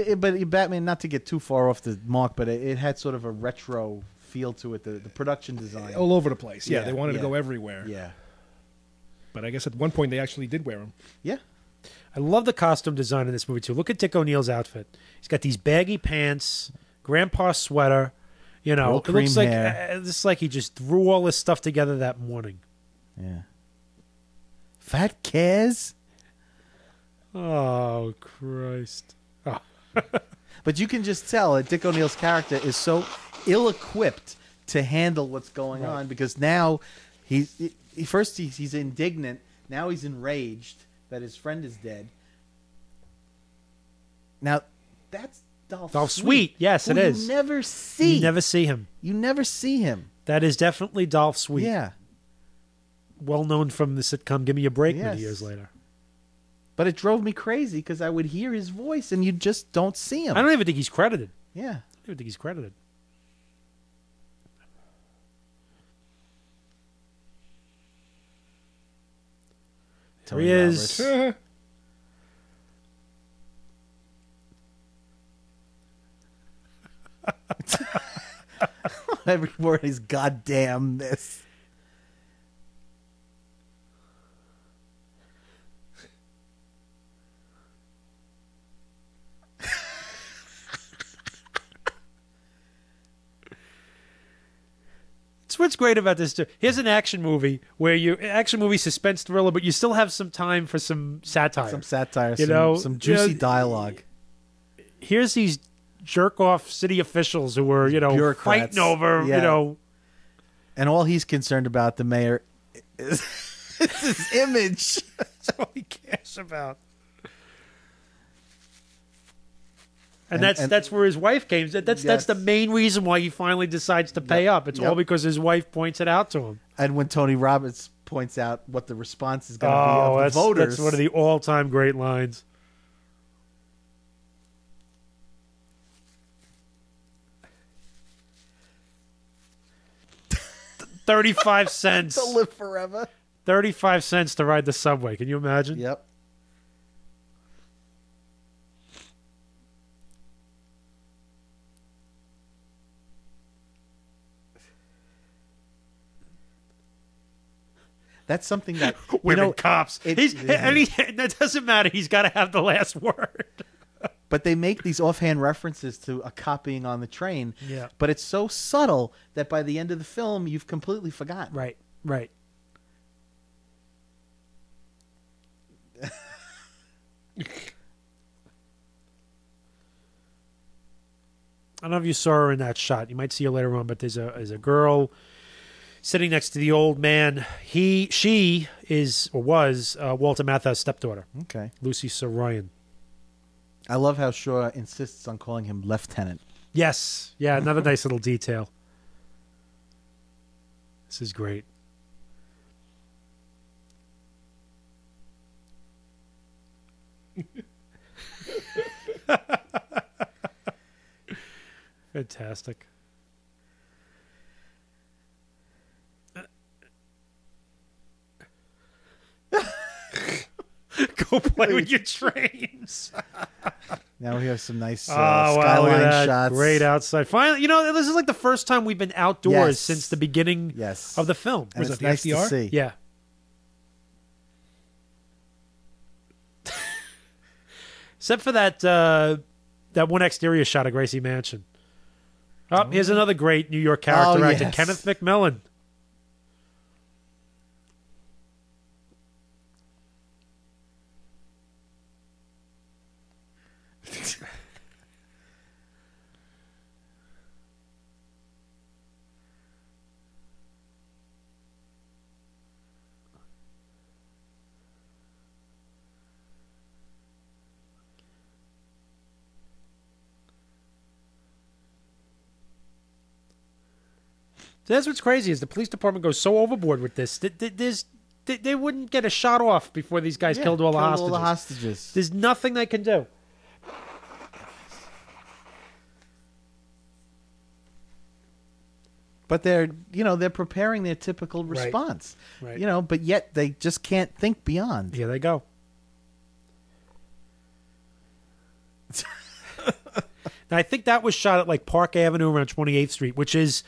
Batman, not to get too far off the mark, but it had sort of a retro feel to it. The production design
all over the place. Yeah, they wanted to go everywhere.
Yeah.
But I guess at one point they actually did wear them.
Yeah.
I love the costume design in this movie too. Look at Dick O'Neill's outfit. He's got these baggy pants, grandpa sweater. It looks like it's like he just threw all this stuff together that morning.
Yeah. Fat Kaz?
Oh, Christ. Oh.
But you can just tell that Dick O'Neill's character is so ill-equipped to handle what's going on, because now he's indignant, now he's enraged that his friend is dead. Now, that's Dolph Sweet.
Yes, it is.
You never see.
You never see him.
You never see him.
That is definitely Dolph Sweet.
Yeah.
Well known from the sitcom Give Me a Break many years later.
But it drove me crazy because I would hear his voice and you just don't see him.
I don't even think he's credited.
Yeah.
I don't even think he's credited. There he is.
Every word is goddamn this.
That's what's great about this too. Here's an action movie where action movie suspense thriller, but you still have some time for some satire.
Some juicy dialogue.
Here's these jerk off city officials who were,
Bureaucrats.
fighting over,
and all he's concerned about, the mayor, is his image.
That's all he cares about. And that's where his wife came. That's the main reason why he finally decides to pay up. It's all because his wife points it out to him.
And when Tony Robbins points out what the response is going to be of the voters.
That's one of the all-time great lines. $0.35
to live forever.
35 cents to ride the subway. Can you imagine?
Yep. That's something that
women cops. That doesn't matter. He's got to have the last word.
But they make these offhand references to a cop being on the train.
Yeah.
But it's so subtle that by the end of the film, you've completely forgotten.
Right. I don't know if you saw her in that shot. You might see her later on, but there's a girl sitting next to the old man. She is or was Walter Matthau's stepdaughter.
Okay.
Lucy Soroyan.
I love how Shaw insists on calling him Lieutenant.
Yes. Yeah, another nice little detail. This is great. Fantastic. Go play with your trains.
Now we have some nice skyline shots.
Great outside. Finally, this is like the first time we've been outdoors since the beginning of the film.
And it's nice to see.
Yeah. Except for that one exterior shot of Gracie Mansion. Oh, here's another great New York character actor, Kenneth McMillan. So that's what's crazy is the police department goes so overboard with this. They wouldn't get a shot off before these guys killed all the hostages. There's nothing they can do.
But they're preparing their typical response.
Right.
But yet they just can't think beyond.
Here they go. Now, I think that was shot at like Park Avenue around 28th Street, which is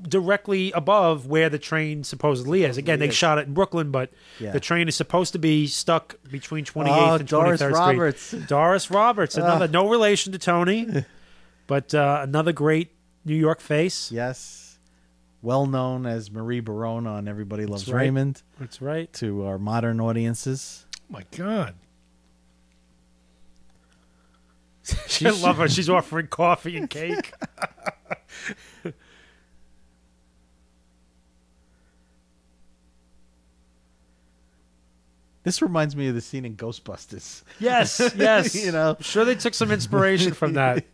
directly above where the train supposedly is. Again, they shot it in Brooklyn, but the train is supposed to be stuck between 28th and 23rd Street. Doris Roberts, another no relation to Tony, but another great New York face.
Yes. Well known as Marie Barone on Everybody Loves Raymond.
That's right.
To our modern audiences.
Oh my God.
I love her. She's offering coffee and cake.
This reminds me of the scene in Ghostbusters.
Yes. I'm sure they took some inspiration from that.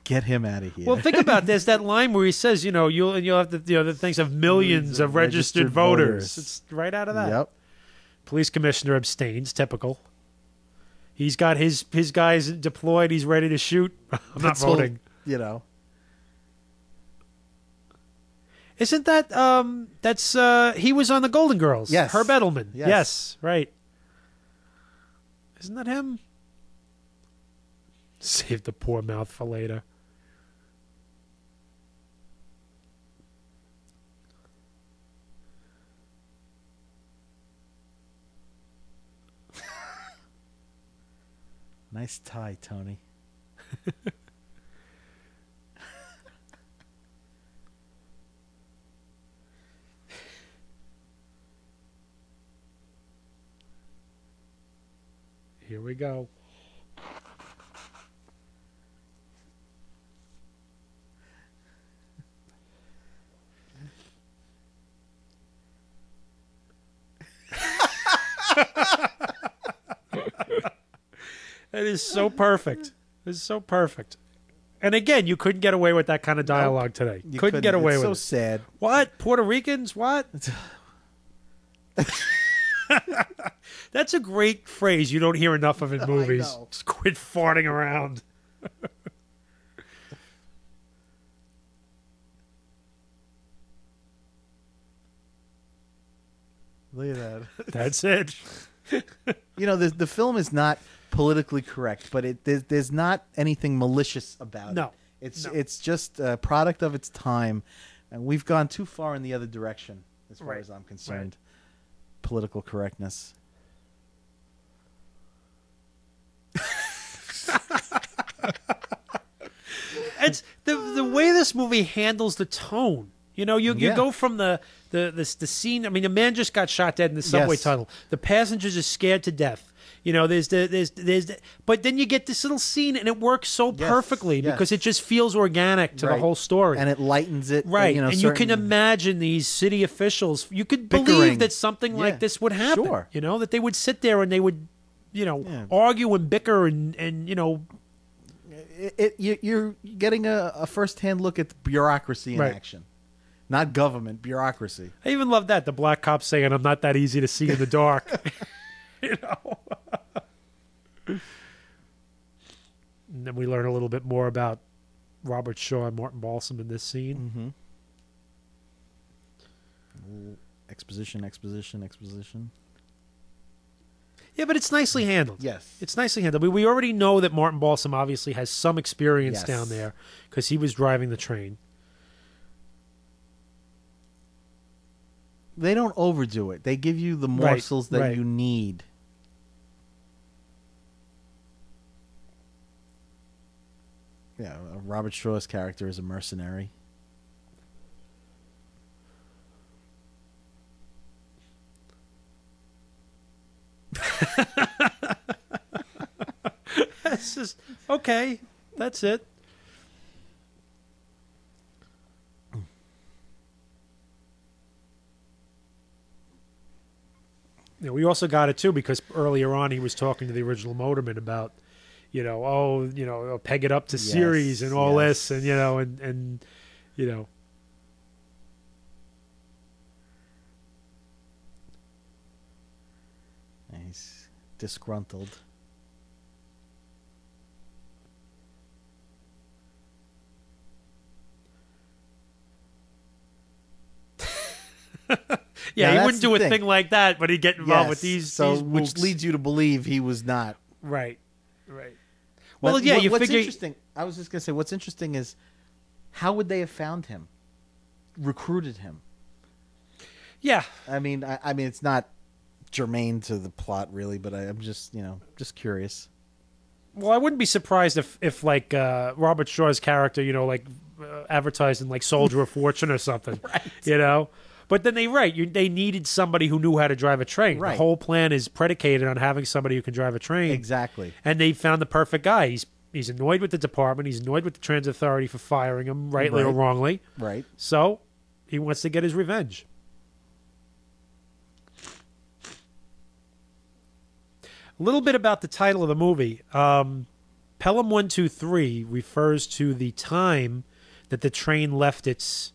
Get him out of here.
Well, think about this. That line where he says, you'll have the things of millions of registered voters. It's right out of that.
Yep.
Police commissioner abstains. Typical. He's got his guys deployed. He's ready to shoot. I'm not voting. Isn't that that's he was on the Golden Girls?
Yes.
Herb Edelman. Yes, right. Isn't that him? Save the poor mouth for later.
Nice tie, Tony.
Here we go. That is so perfect. It's so perfect. And again, you couldn't get away with that kind of dialogue today.
You
couldn't get away with it.
It's so sad.
What? Puerto Ricans? What? That's a great phrase you don't hear enough of in movies. Just quit farting around.
Look at that.
That's it.
The film is not politically correct, but there's not anything malicious about it. It's just a product of its time, and we've gone too far in the other direction as far as I'm concerned. Political correctness.
It's the way this movie handles the tone. You go from the scene. I mean, a man just got shot dead in the subway tunnel. The passengers are scared to death. But then you get this little scene, and it works so perfectly because it just feels organic to the whole story,
and it lightens it.
Right, and you can imagine these city officials. You could believe that something like this would happen.
Sure.
That they would sit there and they would, argue and bicker and
You're getting a first-hand look at the bureaucracy in action. Not government, bureaucracy.
I even love that. The black cop saying, "I'm not that easy to see in the dark." And then we learn a little bit more about Robert Shaw and Martin Balsam in this scene.
Mm-hmm. Exposition.
Yeah, but it's nicely handled.
Yes.
It's nicely handled. We already know that Martin Balsam obviously has some experience down there because he was driving the train.
They don't overdo it. They give you the morsels that you need. Yeah, Robert Shaw's character is a mercenary.
That's just okay. That's it. We also got it too because earlier on he was talking to the original Motorman about, peg it up to series and all this, and You know.
He's disgruntled.
Yeah,
now,
he wouldn't do a thing like that, but he'd get involved with these
which
mooks.
leads you to believe he was not.
Right. Well, yeah, you
what's
figure...
interesting, I was just going to say, what's interesting is, how would they have found him? Recruited him?
Yeah.
I mean, it's not germane to the plot, really, but I'm just, just curious.
Well, I wouldn't be surprised if like, Robert Shaw's character, advertised in, like, Soldier of Fortune or something,
right.
But then they needed somebody who knew how to drive a train.
Right.
The whole plan is predicated on having somebody who can drive a train.
Exactly.
And they found the perfect guy. He's annoyed with the department. He's annoyed with the transit authority for firing him, rightly or wrongly.
Right.
So he wants to get his revenge. A little bit about the title of the movie. Pelham 123 refers to the time that the train left its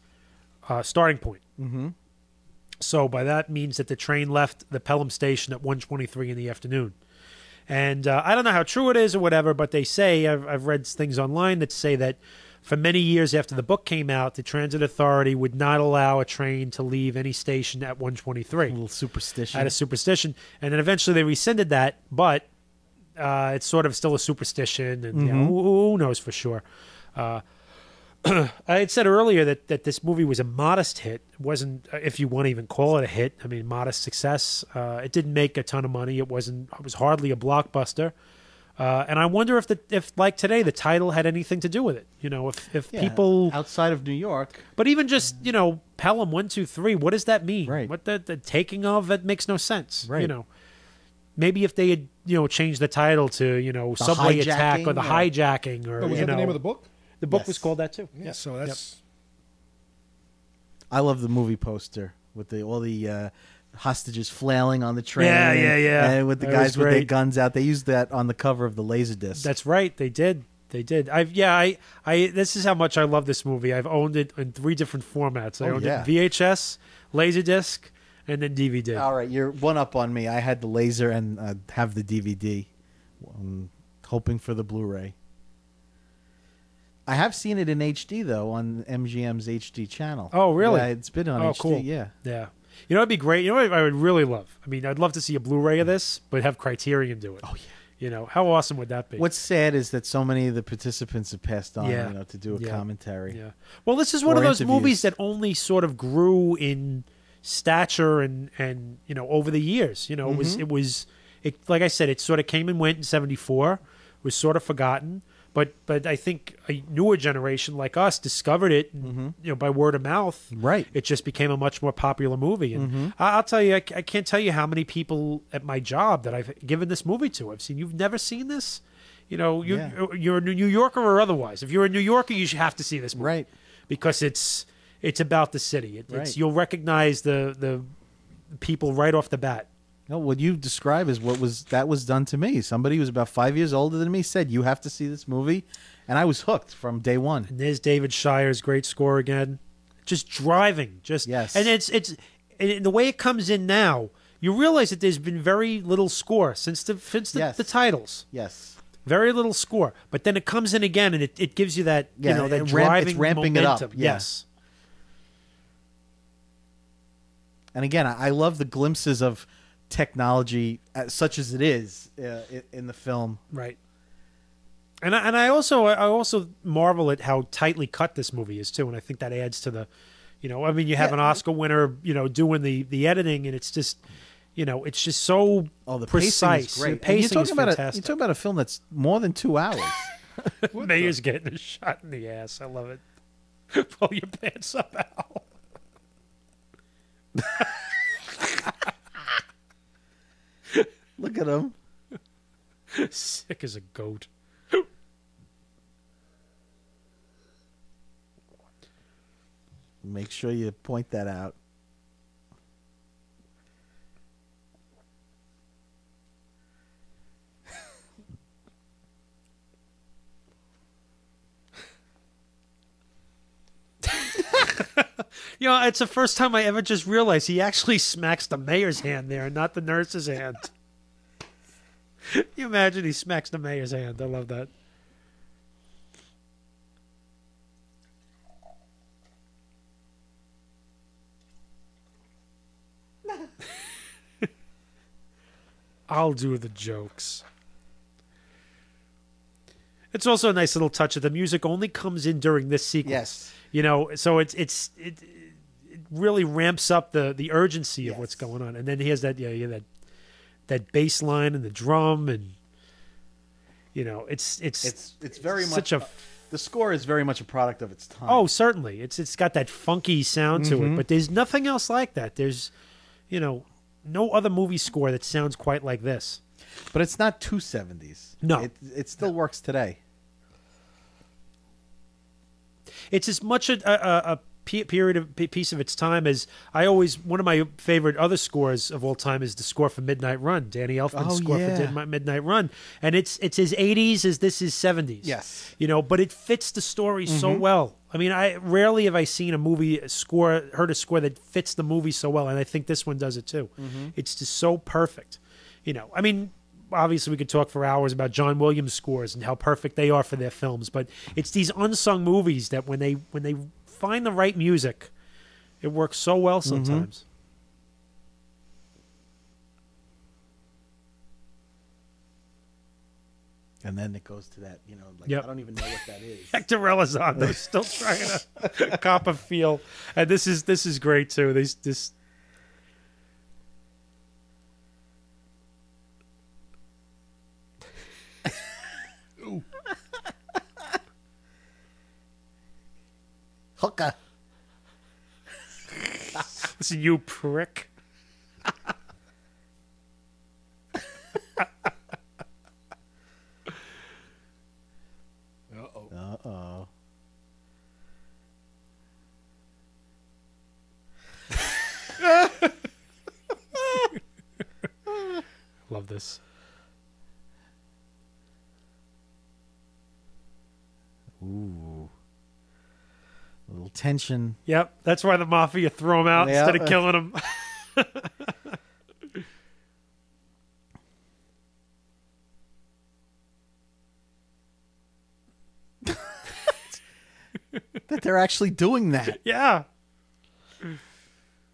starting point.
Mm-hmm.
So by that means that the train left the Pelham station at 1:23 in the afternoon. And I don't know how true it is or whatever, but they say, I've read things online that say that for many years after the book came out, the transit authority would not allow a train to leave any station at 1:23.
A little superstition.
Out of superstition. And then eventually they rescinded that, but it's sort of still a superstition, and who knows for sure. I had said earlier that this movie was a modest hit. It wasn't, if you want to even call it a hit, I mean, modest success. It didn't make a ton of money. It was hardly a blockbuster. And I wonder if like today, the title had anything to do with it. If people
outside of New York,
but even just Pelham 123, what does that mean?
Right.
What the taking of it makes no sense.
Right.
Maybe if they had changed the title to subway attack or the hijacking or
was that the name of the book?
The book was called that too.
Yeah, so that's.
I love the movie poster with all the hostages flailing on the train.
Yeah.
And with the
That
guys
was
with their
great.
guns out. They used that on the cover of the Laserdisc.
That's right. They did. I this is how much I love this movie. I've owned it in 3 different formats. I owned it in VHS, Laserdisc, and then DVD.
All right, you're one up on me. I had the laser and have the DVD. I'm hoping for the Blu-ray. I have seen it in HD though on MGM's HD channel.
Oh, really?
Yeah, it's been on HD.
Cool.
Yeah.
It'd be great. What I would really love? I mean, I'd love to see a Blu-ray of this, but have Criterion do it.
Oh yeah.
How awesome would that be?
What's sad is that so many of the participants have passed on.
Yeah.
To do a commentary.
Yeah. Well, this is one of those movies that only sort of grew in stature and over the years. It was like I said, it sort of came and went in '74. Was sort of forgotten. But I think a newer generation like us discovered it, by word of mouth.
Right.
It just became a much more popular movie. And I'll tell you, I can't tell you how many people at my job that I've given this movie to. I've seen, you've never seen this? You're a New Yorker or otherwise. If you're a New Yorker, you should have to see this movie.
Right.
Because it's about the city. You'll recognize the people right off the bat.
No, what you describe is that was done to me. Somebody who was about 5 years older than me said, "You have to see this movie," and I was hooked from day one.
And there's David Shire's great score again, just driving,
yes.
And it's and the way it comes in now. You realize that there's been very little score since the titles.
Yes,
very little score, but then it comes in again, and it gives you that that driving
it's ramping
momentum.
It up. Yeah.
Yes.
And again, I love the glimpses of technology such as it is in the film,
right? And I also marvel at how tightly cut this movie is too, and I think that adds to the, you have an Oscar winner, doing the editing, and it's just, it's just so
the
precise.
Pacing is great.
The pacing is fantastic.
You're talking about a film that's more than 2 hours.
Mayer's getting a shot in the ass. I love it. Pull your pants up, Al.
Look at him.
Sick as a goat.
Make sure you point that out.
You know, it's the first time I ever just realized he actually smacks the mayor's hand there and not the nurse's hand. You imagine he smacks the mayor's hand. I love that. I'll do the jokes. It's also a nice little touch that the music only comes in during this sequence.
Yes.
You know, so it really ramps up the urgency of what's going on. And then he has that that bass line and the drum, and you know, it's
very
such
much the score is very much a product of its time.
Oh, certainly. It's got that funky sound to it, but there's nothing else like that. There's, you know, no other movie score that sounds quite like this.
But it's not too 70s.
No.
It still works today.
It's as much a piece of its time as one of my favorite other scores of all time is the score for Midnight Run, Danny Elfman's score for Midnight Run, and it's as 80s as this is 70s.
Yes,
you know, but it fits the story so well. I mean, I rarely have I seen heard a score that fits the movie so well, and I think this one does it too. It's just so perfect. You know, I mean, obviously we could talk for hours about John Williams scores and how perfect they are for their films, but it's these unsung movies that when they find the right music, it works so well sometimes.
And then it goes to that, you know, like I don't even know what that is.
Hector Elizondo still trying to cop a feel, and this is great too. This.
Hooker.
Listen, you prick.
Uh-oh.
Love this.
Ooh. A little tension.
Yep, that's why the mafia throw him out instead of killing him.
That they're actually doing that.
Yeah.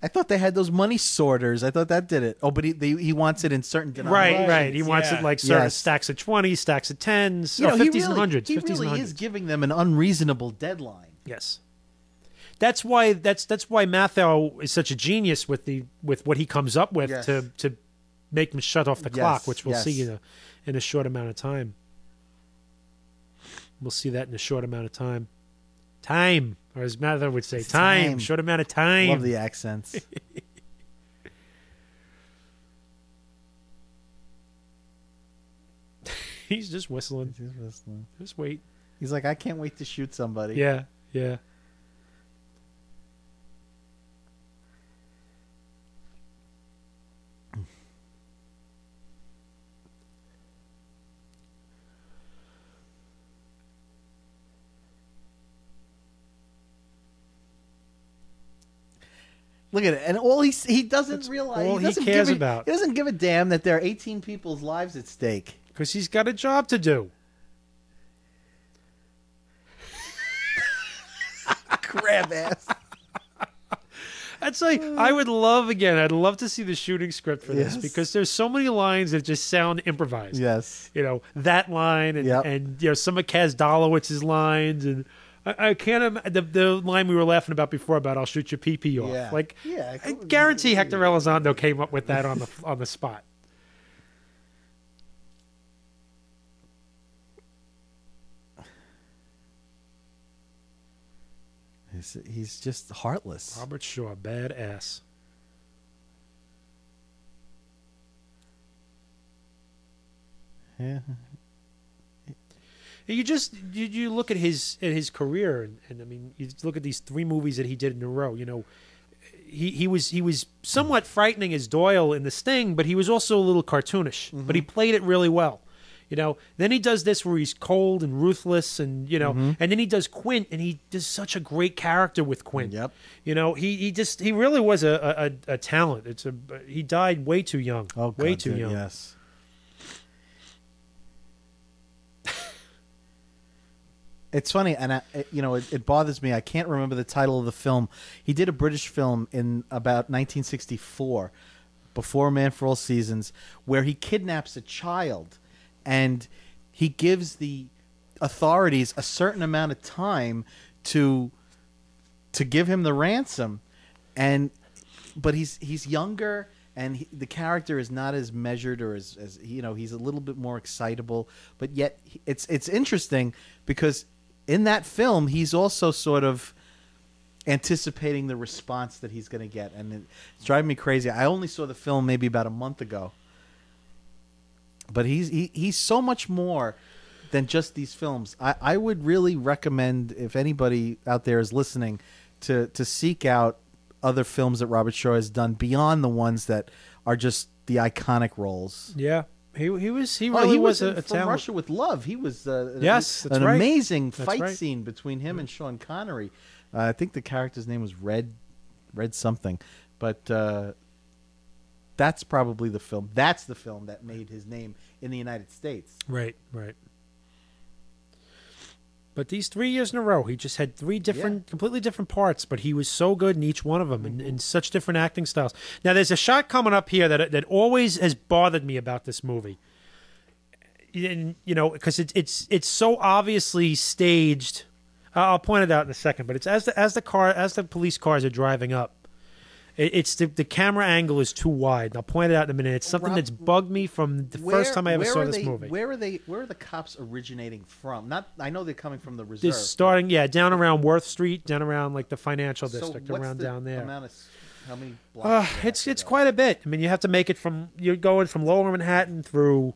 I thought they had those money sorters. I thought that did it. Oh, but he wants it in certain denominations.
Right. He wants it like certain stacks of 20s, stacks of 10s, 50s and 100s.
He really is giving them an unreasonable deadline.
Yes. That's why Mathau is such a genius with what he comes up with to make them shut off the clock, which we'll see in a short amount of time. We'll see that in a short amount of time. Time, or as Mathau would say, time. Short amount of time.
Love the accents.
He's just whistling. Just wait.
He's like, I can't wait to shoot somebody.
Yeah.
Look at it, and all he doesn't realize.
All he cares about.
He doesn't give a damn that there are 18 people's lives at stake.
Because he's got a job to do.
Crab ass.
I'd say I'd love to see the shooting script for this because there's so many lines that just sound improvised.
Yes.
You know, that line and you know, some of Kaz Dalowitz's lines, and I can't imagine the line we were laughing about before about "I'll shoot your pee-pee off."
Yeah.
Like, I guarantee Hector Elizondo came up with that on the spot.
He's just heartless.
Robert Shaw, badass.
Yeah.
You look at his career, and I mean, you look at these 3 movies that he did in a row. You know, he was somewhat frightening as Doyle in The Sting, but he was also a little cartoonish. But he played it really well. You know, then he does this where he's cold and ruthless, and you know, and then he does Quint, and he does such a great character with Quint.
Yep.
You know, he really was a talent. He died way too young.
Oh,
way
God,
too young.
Yes. It's funny, and it bothers me. I can't remember the title of the film. He did a British film in about 1964, before Man for All Seasons, where he kidnaps a child. And he gives the authorities a certain amount of time to give him the ransom, but he's younger, and the character is not as measured, or as you know, he's a little bit more excitable. But yet it's interesting because in that film he's also sort of anticipating the response that he's going to get, and it's driving me crazy. I only saw the film maybe about a month ago. But he's so much more than just these films. I would really recommend, if anybody out there is listening, to seek out other films that Robert Shaw has done beyond the ones that are just the iconic roles.
Yeah, he really was a
from
talent.
Russia with Love. He was
that's
an
right.
amazing
That's
fight
right.
scene between him and Sean Connery. I think the character's name was Red something, but. That's probably the film. That's the film that made his name in the United States.
Right. But these 3 years in a row, he just had three completely different parts, but he was so good in each one of them, in such different acting styles. Now, there's a shot coming up here that always has bothered me about this movie. And, you know, because it's so obviously staged. I'll point it out in a second, but it's as the police cars are driving up. It's the camera angle is too wide. I'll point it out in a minute. It's something that's bugged me from the first time I ever saw this movie.
Where are the cops originating from? I know they're coming from the reserve.
Starting down around Worth Street, down around like the financial district, around down there.
How many blocks?
It's quite a bit. I mean, you have to make it you're going from Lower Manhattan through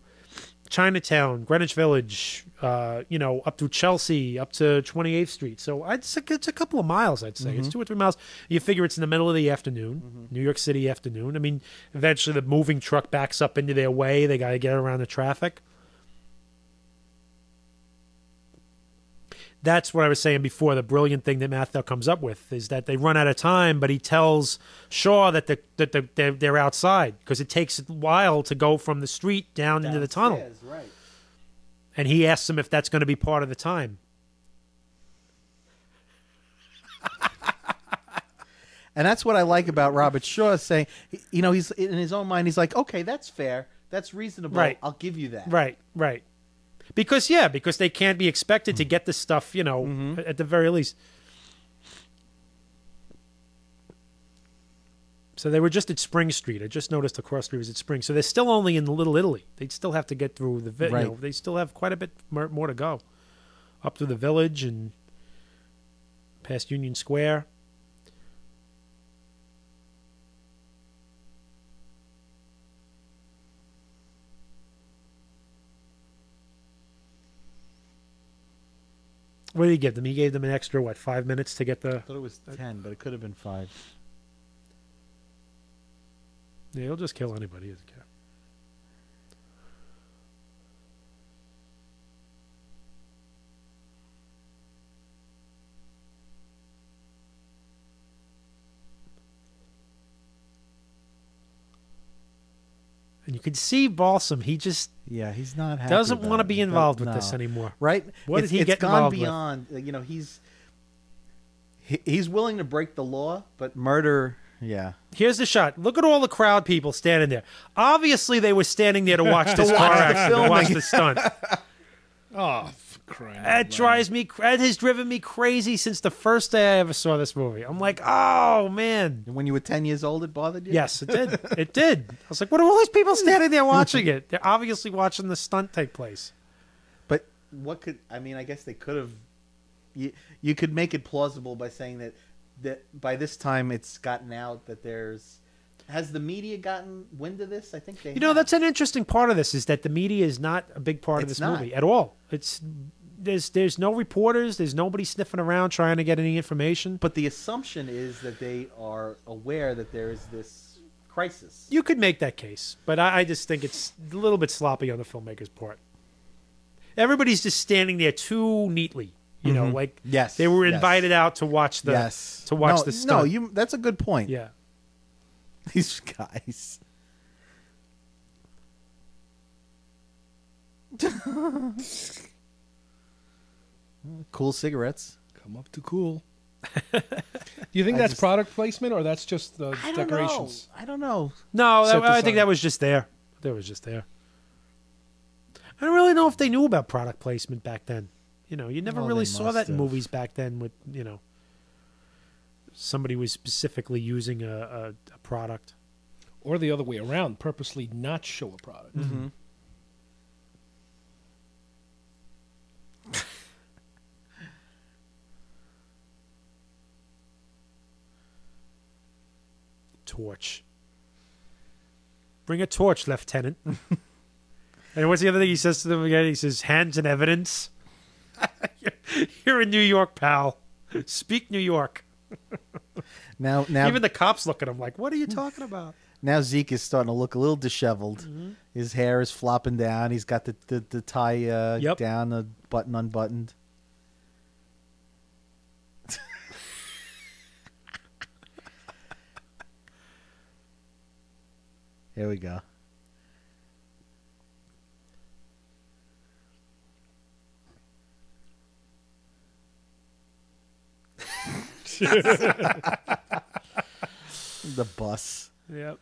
Chinatown, Greenwich Village, up through Chelsea, up to 28th Street. So it's a couple of miles, I'd say. It's 2 or 3 miles. You figure it's in the middle of the afternoon, New York City afternoon. I mean, eventually the moving truck backs up into their way. They got to get around the traffic. That's what I was saying before. The brilliant thing that Matthau comes up with is that they run out of time, but he tells Shaw that they're outside because it takes a while to go from the street down into the tunnel.
Right.
And he asks him if that's going to be part of the time.
And that's what I like about Robert Shaw saying, he's in his own mind. He's like, okay, that's fair. That's reasonable.
Right.
I'll give you that.
Right. Because they can't be expected to get this stuff, at the very least. So they were just at Spring Street. I just noticed the cross street was at Spring. So they're still only in Little Italy. They'd still have to get through the they still have quite a bit more to go. Up through the village and past Union Square. What did he give them? He gave them an extra, 5 minutes to get the...
I thought it was 10, but it could have been 5.
Yeah, he'll just kill anybody. He doesn't care. And you can see Balsam. He just
he's not happy
doesn't want to be involved with
no.
this anymore.
Right?
What did he get
gone
involved
beyond. With? He's willing to break the law, but murder. Yeah.
Here's the shot. Look at all the crowd people standing there. Obviously, they were standing there to watch this car accident, to watch the stunt.
Oh, crap!
That drives me. That has driven me crazy since the first day I ever saw this movie. I'm like, oh man.
And when you were 10 years old, it bothered you?
Yes, it did. It did. I was like, what are all these people standing there watching it? They're obviously watching the stunt take place.
But I guess they could have. You could make it plausible by saying that by this time it's gotten out that has the media gotten wind of this? I think they have.
That's an interesting part of this, is that the media is not a big part of this movie at all. There's no reporters, there's nobody sniffing around trying to get any information.
But the assumption is that they are aware that there is this crisis.
You could make that case, but I just think it's a little bit sloppy on the filmmaker's part. everybody's just standing there too neatly. You know, like they were invited out to watch the the stunt.
No, that's a good point.
Yeah,
these guys. Cool cigarettes.
Come up to cool. Do you think that's product placement or that's just the decorations?
I don't know.
No, I think that was just there. That was just there. I don't really know if they knew about product placement back then. You know, you never really saw that in movies back then with, you know, somebody was specifically using a product.
Or the other way around, purposely not show a product.
Mm-hmm.
Torch. Bring a torch, Lieutenant. And what's the other thing he says to them again? He says, hands and evidence. You're in New York, pal. Speak New York.
Now,
even the cops look at him like, what are you talking about?
Now Zeke is starting to look a little disheveled. His hair is flopping down. He's got the tie down, the button unbuttoned. Here we go. The bus.
Yep.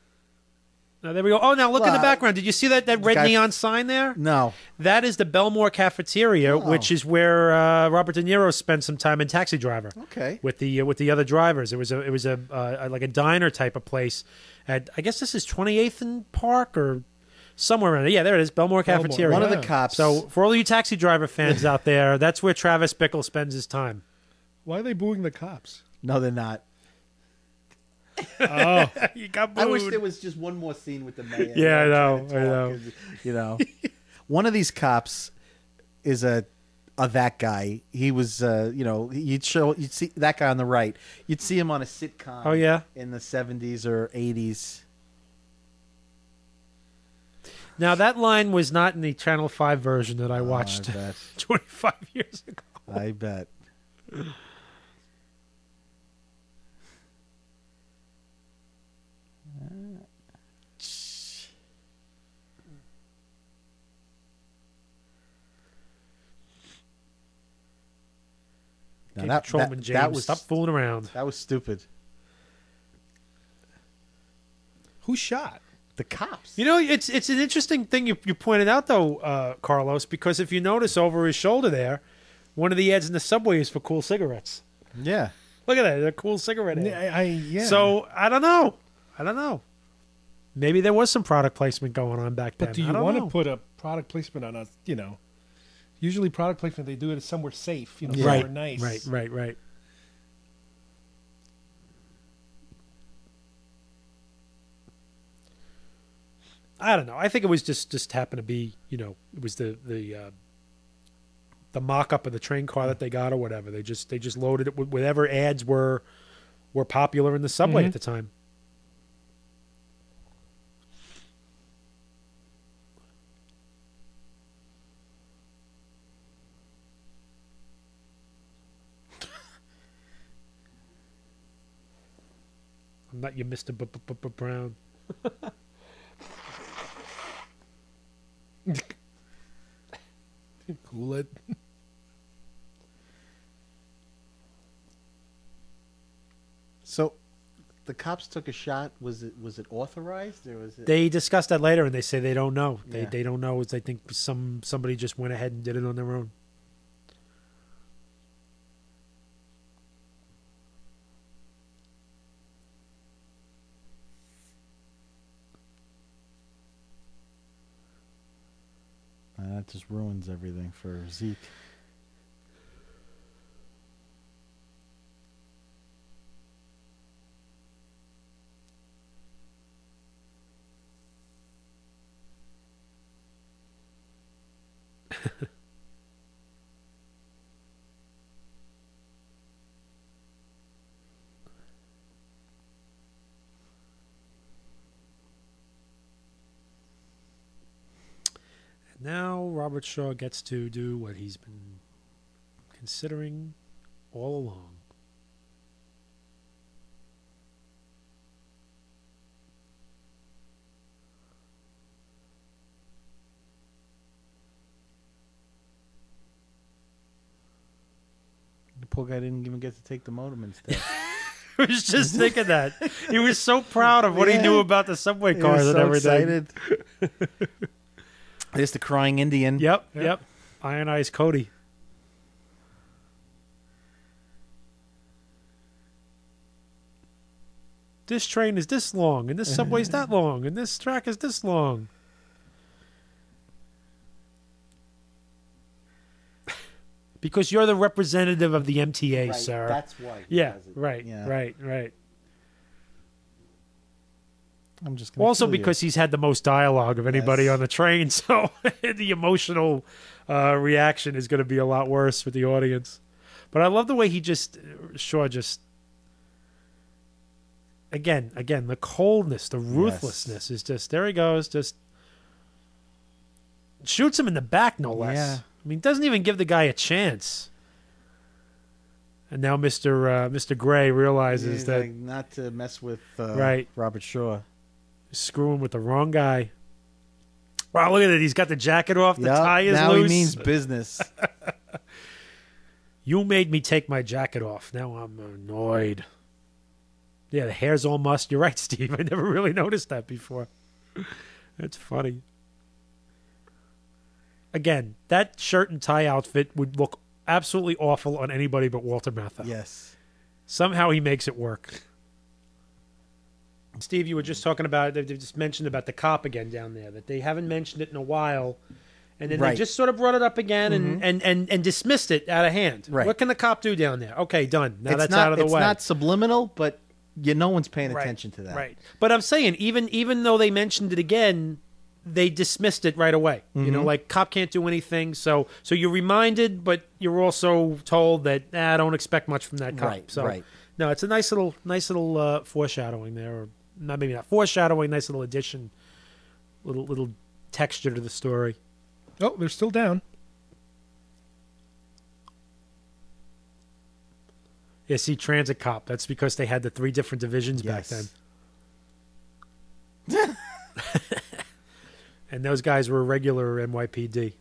Now there we go. Oh, now look in the background. Did you see that red neon sign there?
No.
That is the Belmore Cafeteria, which is where Robert De Niro spent some time in Taxi Driver.
Okay.
With the other drivers, it was a like a diner type of place. At I guess this is 28th and Park or somewhere around there. Yeah, there it is, Belmore Cafeteria.
One of the cops.
So for all you Taxi Driver fans out there, that's where Travis Bickle spends his time.
Why are they booing the cops?
No, they're not.
Oh,
you got booed.
I wish there was just one more scene with the mayor.
Yeah, I know.
You know, one of these cops is a that guy. He was, you know, you'd see that guy on the right. You'd see him on a sitcom.
Oh yeah,
in the 70s or 80s.
Now that line was not in the Channel 5 version that I watched 25 years ago.
I bet.
Now that was stop fooling around.
That was stupid.
Who shot?
The cops.
You know, it's an interesting thing you pointed out though, Carlos, because if you notice over his shoulder there, one of the ads in the subway is for Cool cigarettes.
Yeah.
Look at that, a Cool cigarette ad.
Yeah.
So I don't know. Maybe there was some product placement going on back then.
But do you want to put a product placement on a, you know, usually product placement, they do it somewhere safe, you know, somewhere nice.
Right. I don't know. I think it was just happened to be, you know, it was the mock-up of the train car that they got or whatever. They just loaded it with whatever ads were popular in the subway at the time. I'm not your Mr. Brown.
Cool it.
So, the cops took a shot. Was it authorized or was it?
They discussed that later, and they say they don't know.
Yeah.
They don't know. They think somebody just went ahead and did it on their own.
That just ruins everything for Zeke.
Now Robert Shaw gets to do what he's been considering all along.
The poor guy didn't even get to take the modem instead.
I was just thinking that. He was so proud of what he knew about the subway cars and everything.
Excited. There's the crying Indian.
Yep. Ionized Cody. This train is this long, and this subway's that long, and this track is this long. Because you're the representative of the MTA,
Right,
sir.
that's why.
Yeah, right.
I'm just gonna
also
kill you.
because he's had the most dialogue of anybody on the train, so the emotional reaction is going to be a lot worse with the audience. But I love the way he Shaw just again, the coldness, the ruthlessness is just there. He goes, just shoots him in the back, no less.
Yeah.
I mean, doesn't even give the guy a chance. And now Mr. Gray realizes that
like, not to mess with Robert Shaw.
Screwing with the wrong guy. Wow, look at it. He's got the jacket off. The tie is
now
loose.
He means business.
You made me take my jacket off. Now I'm annoyed. Yeah, the hair's all mussed. You're right, Steve. I never really noticed that before. That's funny. Again, that shirt and tie outfit would look absolutely awful on anybody but Walter Matthau.
Yes.
Somehow he makes it work. Steve, you were just talking about, they just mentioned about the cop again down there, that they haven't mentioned it in a while, and then they just sort of brought it up again and dismissed it out of hand.
Right.
What can the cop do down there? Okay, done. Now that's out of the way.
It's not subliminal, but no one's paying attention to that.
Right. But I'm saying, even though they mentioned it again, they dismissed it right away. You know, like cop can't do anything. So you're reminded, but you're also told that don't expect much from that cop.
Right.
So
right.
No, it's a nice little foreshadowing there, or maybe not foreshadowing. Nice little addition, little texture to the story.
Oh, they're still down.
Yeah, see, Transit Cop. That's because they had the 3 different divisions back then. And those guys were regular NYPD.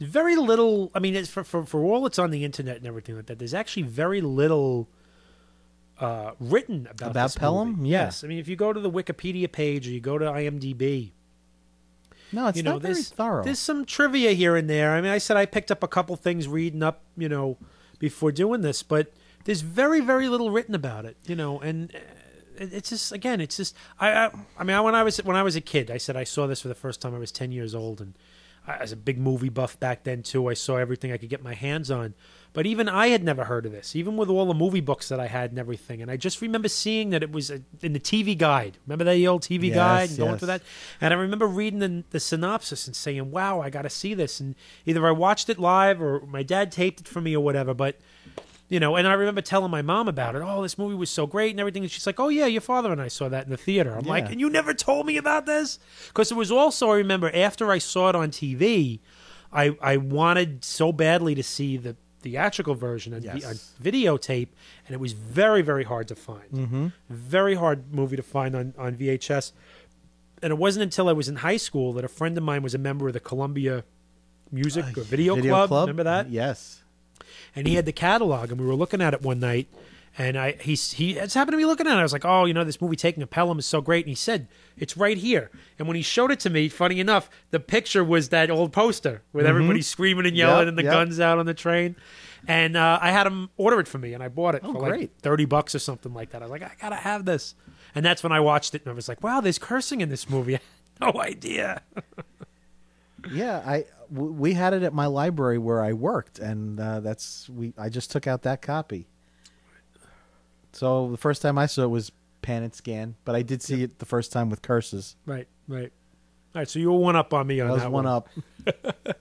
Very little. I mean, it's for all it's on the internet and everything like that. There's actually very little written about this
Pelham.
movie.
Yeah.
Yes, I mean, if you go to the Wikipedia page or you go to IMDb,
no, it's not very thorough.
There's some trivia here and there. I mean, I said I picked up a couple things reading up, before doing this, but there's very, very little written about it, and it's just, again, it's just, I mean, when I was a kid, I said I saw this for the first time. I was 10 years old, and I was a big movie buff back then too. I saw everything I could get my hands on. But even I had never heard of this, even with all the movie books that I had and everything. And I just remember seeing that it was in the TV Guide. Remember that old TV Guide and going through that? And I remember reading the synopsis and saying, wow, I got to see this. And either I watched it live or my dad taped it for me or whatever. But, and I remember telling my mom about it. Oh, this movie was so great and everything. And she's like, oh, yeah, your father and I saw that in the theater. I'm like, and you never told me about this? Because it was also, I remember, after I saw it on TV, I wanted so badly to see the theatrical version on videotape, and it was very, very hard to find. Very hard movie to find on VHS. And it wasn't until I was in high school that a friend of mine was a member of the Columbia Music or Video Club. Remember that?
Yes.
And he had the catalog, and we were looking at it one night, and he just happened to be looking at it. I was like, oh, this movie Taking a Pelham is so great. And he said, it's right here. And when he showed it to me, funny enough, the picture was that old poster with everybody screaming and yelling and the guns out on the train. And I had him order it for me, and I bought it for like $30 or something like that. I was like, I got to have this. And that's when I watched it, and I was like, wow, there's cursing in this movie. I had no idea.
Yeah, we had it at my library where I worked, and I just took out that copy. So the first time I saw it was pan and scan, but I did see it the first time with curses.
Right. All right, so you were one up on me on that one.
One up.
But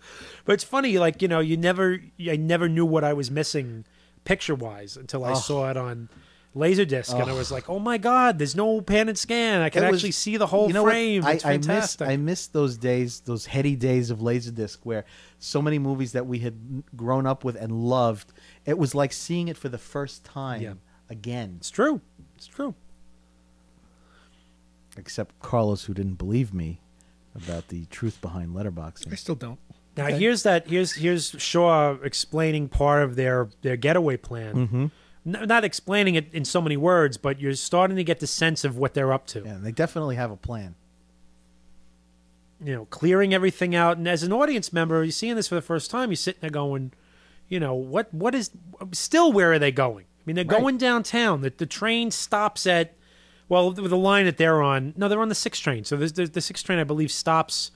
it's funny, like, I never knew what I was missing picture-wise until I saw it on Laserdisc, and I was like, oh my God, there's no pan and scan. I can actually see the whole frame. It's fantastic.
I miss those days, those heady days of Laserdisc where so many movies that we had grown up with and loved, it was like seeing it for the first time again.
It's true. It's true.
Except Carlos, who didn't believe me about the truth behind letterboxing.
I still don't.
Now here's Shaw explaining part of their getaway plan.
Mm-hmm.
Not explaining it in so many words, but you're starting to get the sense of what they're up to.
Yeah, they definitely have a plan.
Clearing everything out. And as an audience member, you're seeing this for the first time, you're sitting there going, what is... Still, where are they going? I mean, they're going downtown. The train stops at... Well, the line that they're on... No, they're on the 6th train. So the 6th train, I believe, stops...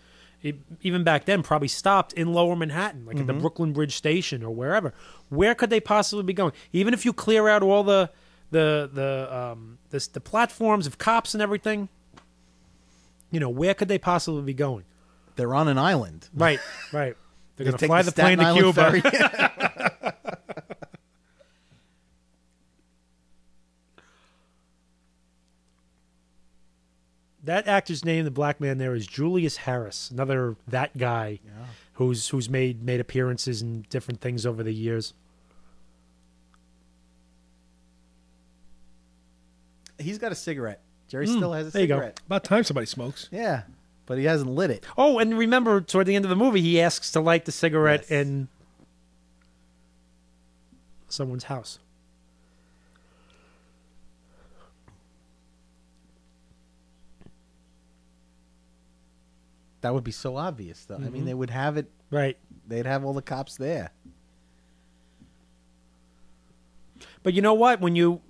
even back then, probably stopped in Lower Manhattan, like at the Brooklyn Bridge Station or wherever. Where could they possibly be going? Even if you clear out all the platforms of cops and everything, where could they possibly be going?
They're on an island.
Right. They're going to fly the plane to Cuba. That actor's name, the black man there, is Julius Harris, another that guy who's made appearances in different things over the years.
He's got a cigarette. Jerry still has a
there
cigarette.
You go.
About time somebody smokes.
Yeah, but he hasn't lit it.
Oh, and remember, toward the end of the movie, he asks to light the cigarette in someone's house.
That would be so obvious, though. I mean, they would have it.
Right.
They'd have all the cops there.
But you know what? When you're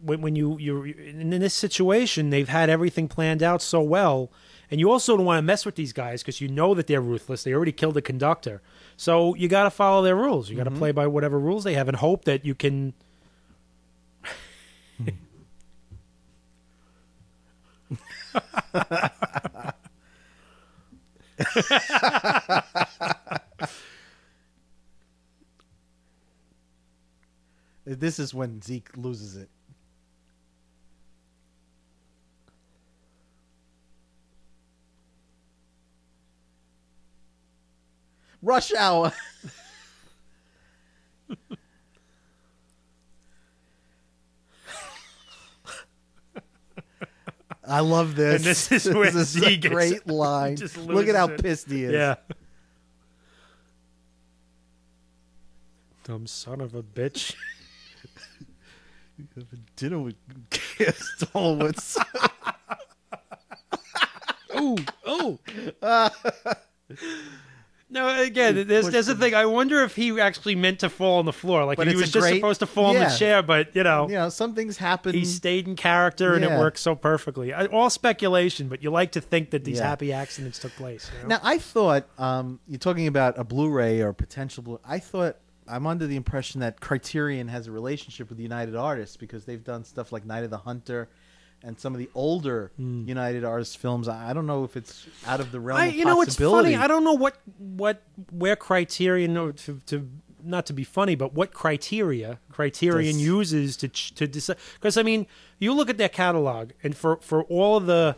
in this situation, they've had everything planned out so well, and you also don't want to mess with these guys because you know that they're ruthless. They already killed the conductor, so you got to follow their rules. You got to play by whatever rules they have and hope that you can.
This is when Zeke loses it. Rush hour. I love this.
And this is where
this is a great line. Look at how pissed he is.
Yeah. Dumb son of a bitch.
You have a dinner with Stolwitz.
Oh.
No, again, there's the thing. I wonder if he actually meant to fall on the floor. Like, he was just supposed to fall in the chair, but,
some things happen.
He stayed in character, and it worked so perfectly. All speculation, but you like to think that these happy accidents took place.
Now, I thought, you're talking about a Blu-ray or potential Blu-ray. I thought, I'm under the impression that Criterion has a relationship with United Artists because they've done stuff like Night of the Hunter and some of the older United Artists films. I don't know if it's out of the realm of possibility.
It's funny. I don't know where Criterion, to not to be funny, but what Criterion uses to decide. Because, I mean, you look at their catalog, and for all of the...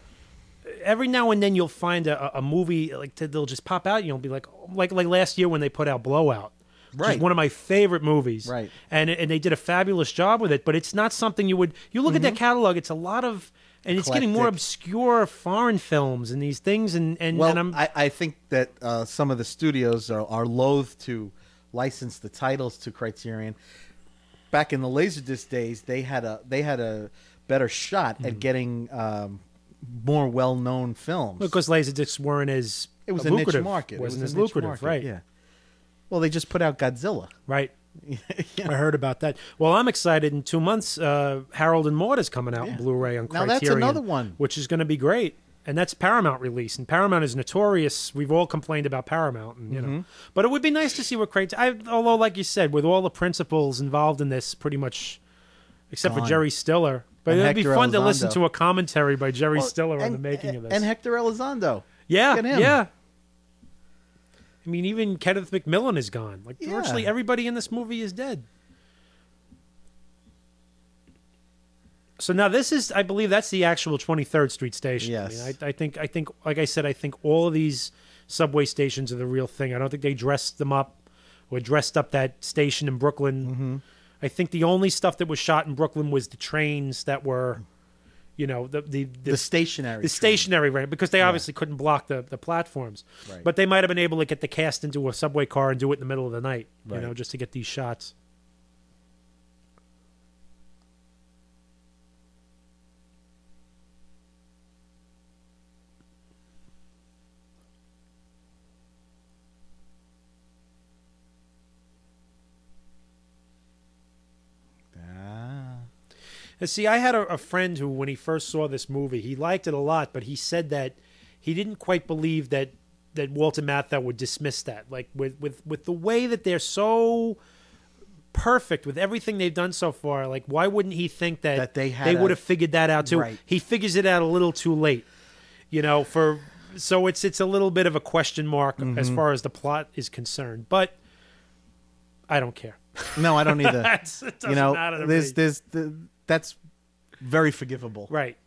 Every now and then you'll find a movie, like they'll just pop out, and you'll be like last year when they put out Blowout. Which is one of my favorite movies.
Right.
And they did a fabulous job with it, but it's not something you look at that catalog, it's a lot of, and it's getting more obscure foreign films and these things.
I think that some of the studios are loath to license the titles to Criterion. Back in the Laserdisc days, they had a better shot at getting more well-known films.
Because Laserdiscs weren't as
It was
lucrative.
a niche market.
It wasn't as lucrative, right.
Yeah. Well, they just put out Godzilla.
Right. I heard about that. Well, I'm excited. In 2 months, Harold and Maude is coming out on Blu-ray on Criterion.
Now, that's another one.
Which is going to be great. And that's Paramount release. And Paramount is notorious. We've all complained about Paramount. And, you know. But it would be nice to see what Criterion... Although, like you said, with all the principals involved in this, pretty much, except for Jerry Stiller. But it would be fun to listen to a commentary by Jerry Stiller on the making of this.
And Hector Elizondo.
Yeah,
Look at him.
yeah. I mean, even Kenneth McMillan is gone. Like virtually everybody in this movie is dead. So now this is, I believe, that's the actual 23rd Street station.
Yes.
I mean, I think, like I said, I think all of these subway stations are the real thing. I don't think they dressed them up or dressed up that station in Brooklyn.
Mm-hmm.
I think the only stuff that was shot in Brooklyn was the trains that were, you know, the
stationary,
the stationary, right? Because they obviously couldn't block the platforms,
right.
But they might have been able to get the cast into a subway car and do it in the middle of the night,
right.
You know, just to get these shots. And see, I had a friend who, when he first saw this movie, he liked it a lot, but he said that he didn't quite believe that Walter Matthau would dismiss that. Like, with the way that they're so perfect with everything they've done so far, like, why wouldn't he think that they would have figured that out too?
Right.
He figures it out a little too late, you know, so it's a little bit of a question mark as far as the plot is concerned, but I don't care.
No, I don't either.
It doesn't matter to me.
That's very forgivable,
right?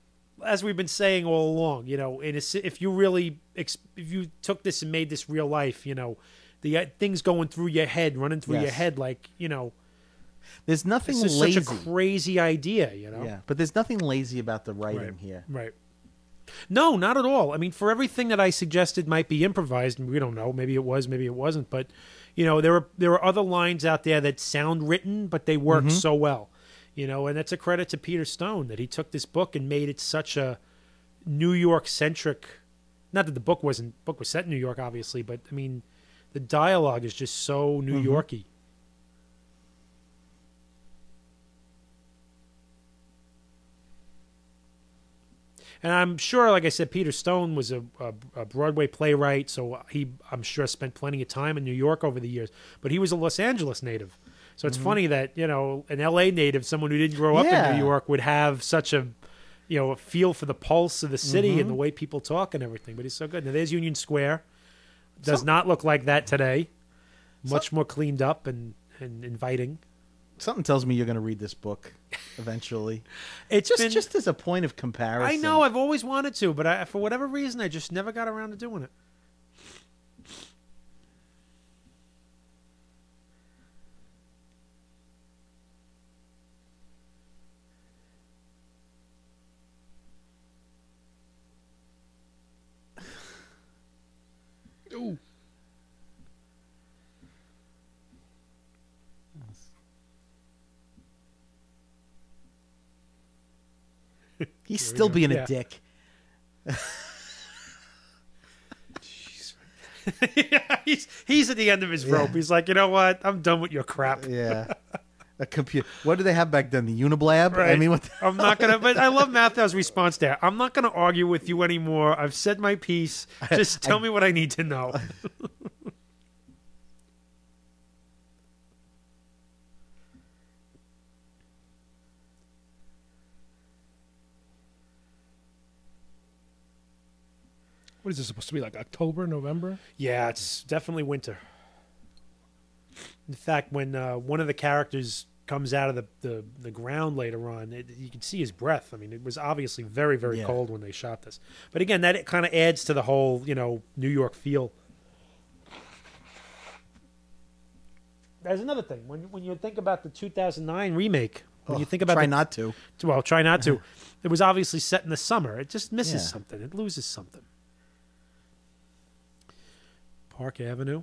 As we've been saying all along, you know, if you took this and made this real life, you know, the things going through your head, running through your head, like, you know,
there's nothing
this is
lazy.
such a crazy idea, you know.
Yeah, but there's nothing lazy about the writing here.
Right. No, not at all. I mean, for everything that I suggested might be improvised, and we don't know. Maybe it was, maybe it wasn't. But, you know, there were other lines out there that sound written, but they work so well. You know, and that's a credit to Peter Stone that he took this book and made it such a New York-centric. Not that the book was set in New York, obviously, but I mean, the dialogue is just so New Yorky. And I'm sure, like I said, Peter Stone was a Broadway playwright, so I'm sure spent plenty of time in New York over the years. But he was a Los Angeles native. So it's funny that, you know, an L.A. native, someone who didn't grow up in New York, would have such a, you know, a feel for the pulse of the city and the way people talk and everything. But he's so good. Now, there's Union Square. Does not look like that today. Much more cleaned up and inviting.
Something tells me you're going to read this book eventually.
It's
just as a point of comparison.
I know. I've always wanted to, but for whatever reason, I just never got around to doing it.
Ooh.
He's still being a dick.
Yeah, he's at the end of his rope. He's like, you know what? I'm done with your crap.
Yeah. A computer. What did they have back then? The Uniblab?
Right.
I mean,
I'm not gonna. But I love Matthau's response there. I'm not gonna argue with you anymore. I've said my piece. Just tell me what I need to know.
What is this supposed to be, like October, November?
Yeah, it's definitely winter. In fact, when one of the characters comes out of the ground later on, you can see his breath. I mean, it was obviously very, very cold when they shot this. But again, that kind of adds to the whole, you know, New York feel. There's another thing. When you think about the 2009 remake, when you think about
try not to.
Well, try not to. It was obviously set in the summer. It just misses something. It loses something. Park Avenue.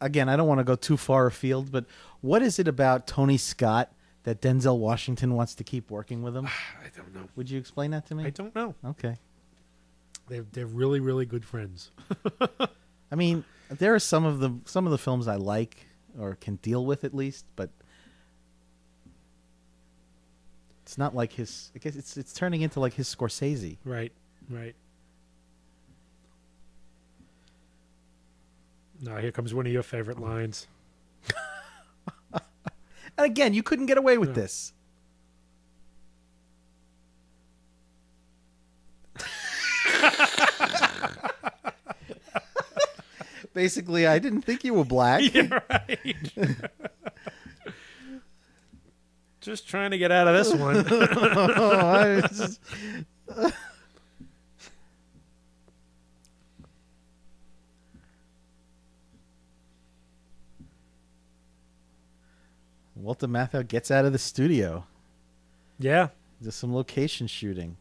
Again, I don't want to go too far afield, but what is it about Tony Scott that Denzel Washington wants to keep working with him?
I don't know.
Would you explain that to me?
I don't know.
Okay.
They're really, really good friends.
I mean, there are some of the films I like or can deal with at least, but it's not like his. I guess it's turning into like his Scorsese.
Right. Right. Now here comes one of your favorite lines.
And again, you couldn't get away with this. Basically, I didn't think you were black.
Yeah, right. Just trying to get out of this one.
Walter Matthau gets out of the studio.
Yeah.
There's some location shooting.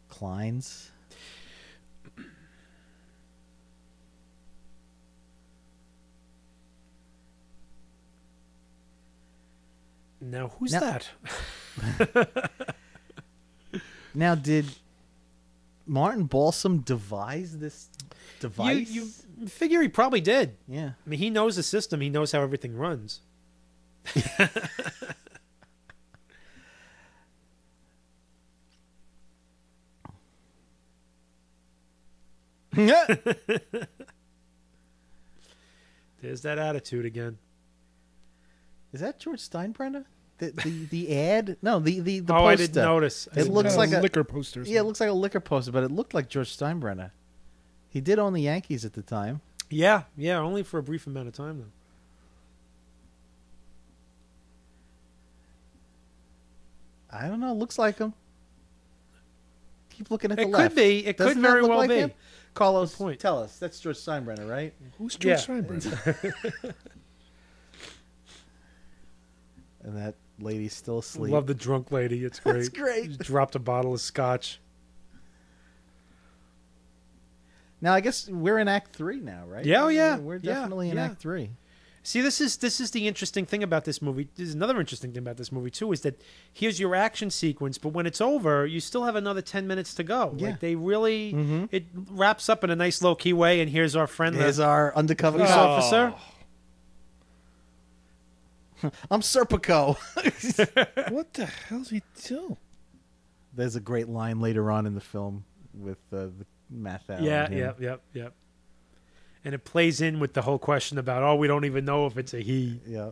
Klein's.
Now, who's that?
Now, did Martin Balsam devise this device?
You figure he probably did.
Yeah.
I mean, he knows the system. He knows how everything runs. There's that attitude again.
Is that George Steinbrenner? The ad? No, the
oh,
poster.
I didn't notice.
It looks like a
liquor poster.
Yeah, it looks like a liquor poster, but it looked like George Steinbrenner. He did own the Yankees at the time.
Yeah, only for a brief amount of time, though.
I don't know. It looks like him. Keep looking at the
It
left.
could be. It
Doesn't
could
that
very
look
well
like
be.
him? Carlos,
Point.
tell us. That's George Steinbrenner, right?
Who's George Steinbrenner?
And that lady's still asleep.
Love the drunk lady. It's great.
That's great.
Just dropped a bottle of scotch.
Now, I guess we're in Act 3 now, right?
Yeah,
We're definitely in Act 3.
See, this is the interesting thing about this movie. There's another interesting thing about this movie too, is that here's your action sequence, but when it's over, you still have another 10 minutes to go.
Yeah.
Like they really, it wraps up in a nice low key way. And here's our friend,
Here's our undercover
police officer.
I'm Serpico.
What the hell's he do?
There's a great line later on in the film with the Matthau.
Yeah. And it plays in with the whole question about, oh, we don't even know if it's a he.
Yeah.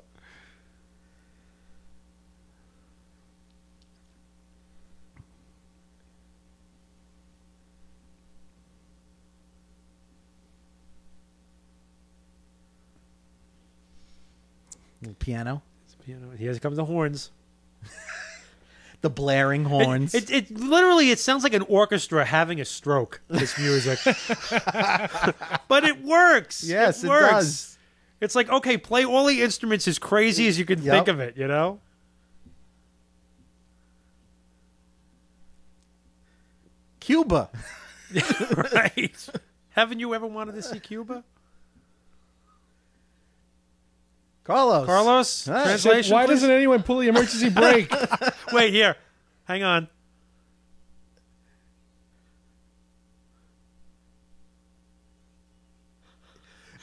Little piano.
It's a piano. Here comes the horns.
The blaring horns.
It literally, it sounds like an orchestra having a stroke, this music. But it works.
Yes, it
works.
does.
It's like, okay, play all the instruments as crazy as you can think of it, you know?
Cuba.
Right. Haven't you ever wanted to see Cuba?
Carlos.
Translation,
why
please?
doesn't anyone pull the emergency brake?
Wait, here. Hang on.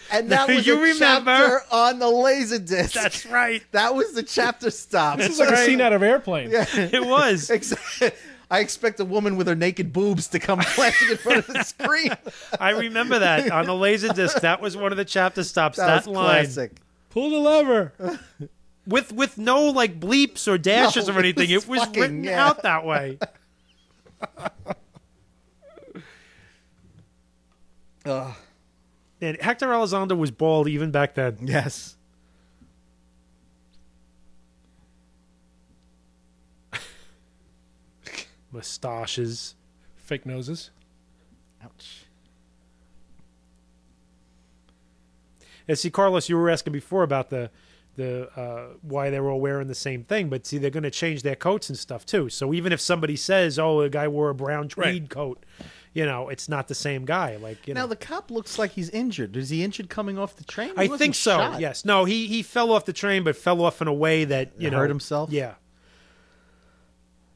And that was
You
a
remember.
chapter on the Laserdisc.
That's right.
That was the chapter stop.
This is like a scene out of Airplane.
Yeah.
It was.
I expect a woman with her naked boobs to come flashing in front of the screen.
I remember that on the Laserdisc. That was one of the chapter stops.
That was
line.
classic.
Pull the lever.
With no like bleeps or dashes
No,
or anything.
it
It
was
was
fucking,
written
yeah.
out that way. And Hector Elizondo was bald even back then.
Yes.
Mustaches.
Fake noses.
Ouch.
And see, Carlos, you were asking before about the why they were all wearing the same thing, but see, they're going to change their coats and stuff too. So even if somebody says, "Oh, a guy wore a brown tweed coat," you know, it's not the same guy. Like, you
Now
know.
the cop looks like he's injured. Is he injured coming off the train? He
I
wasn't
think so.
shot.
Yes. No, he fell off the train, but fell off in a way that you know
hurt himself?
Yeah.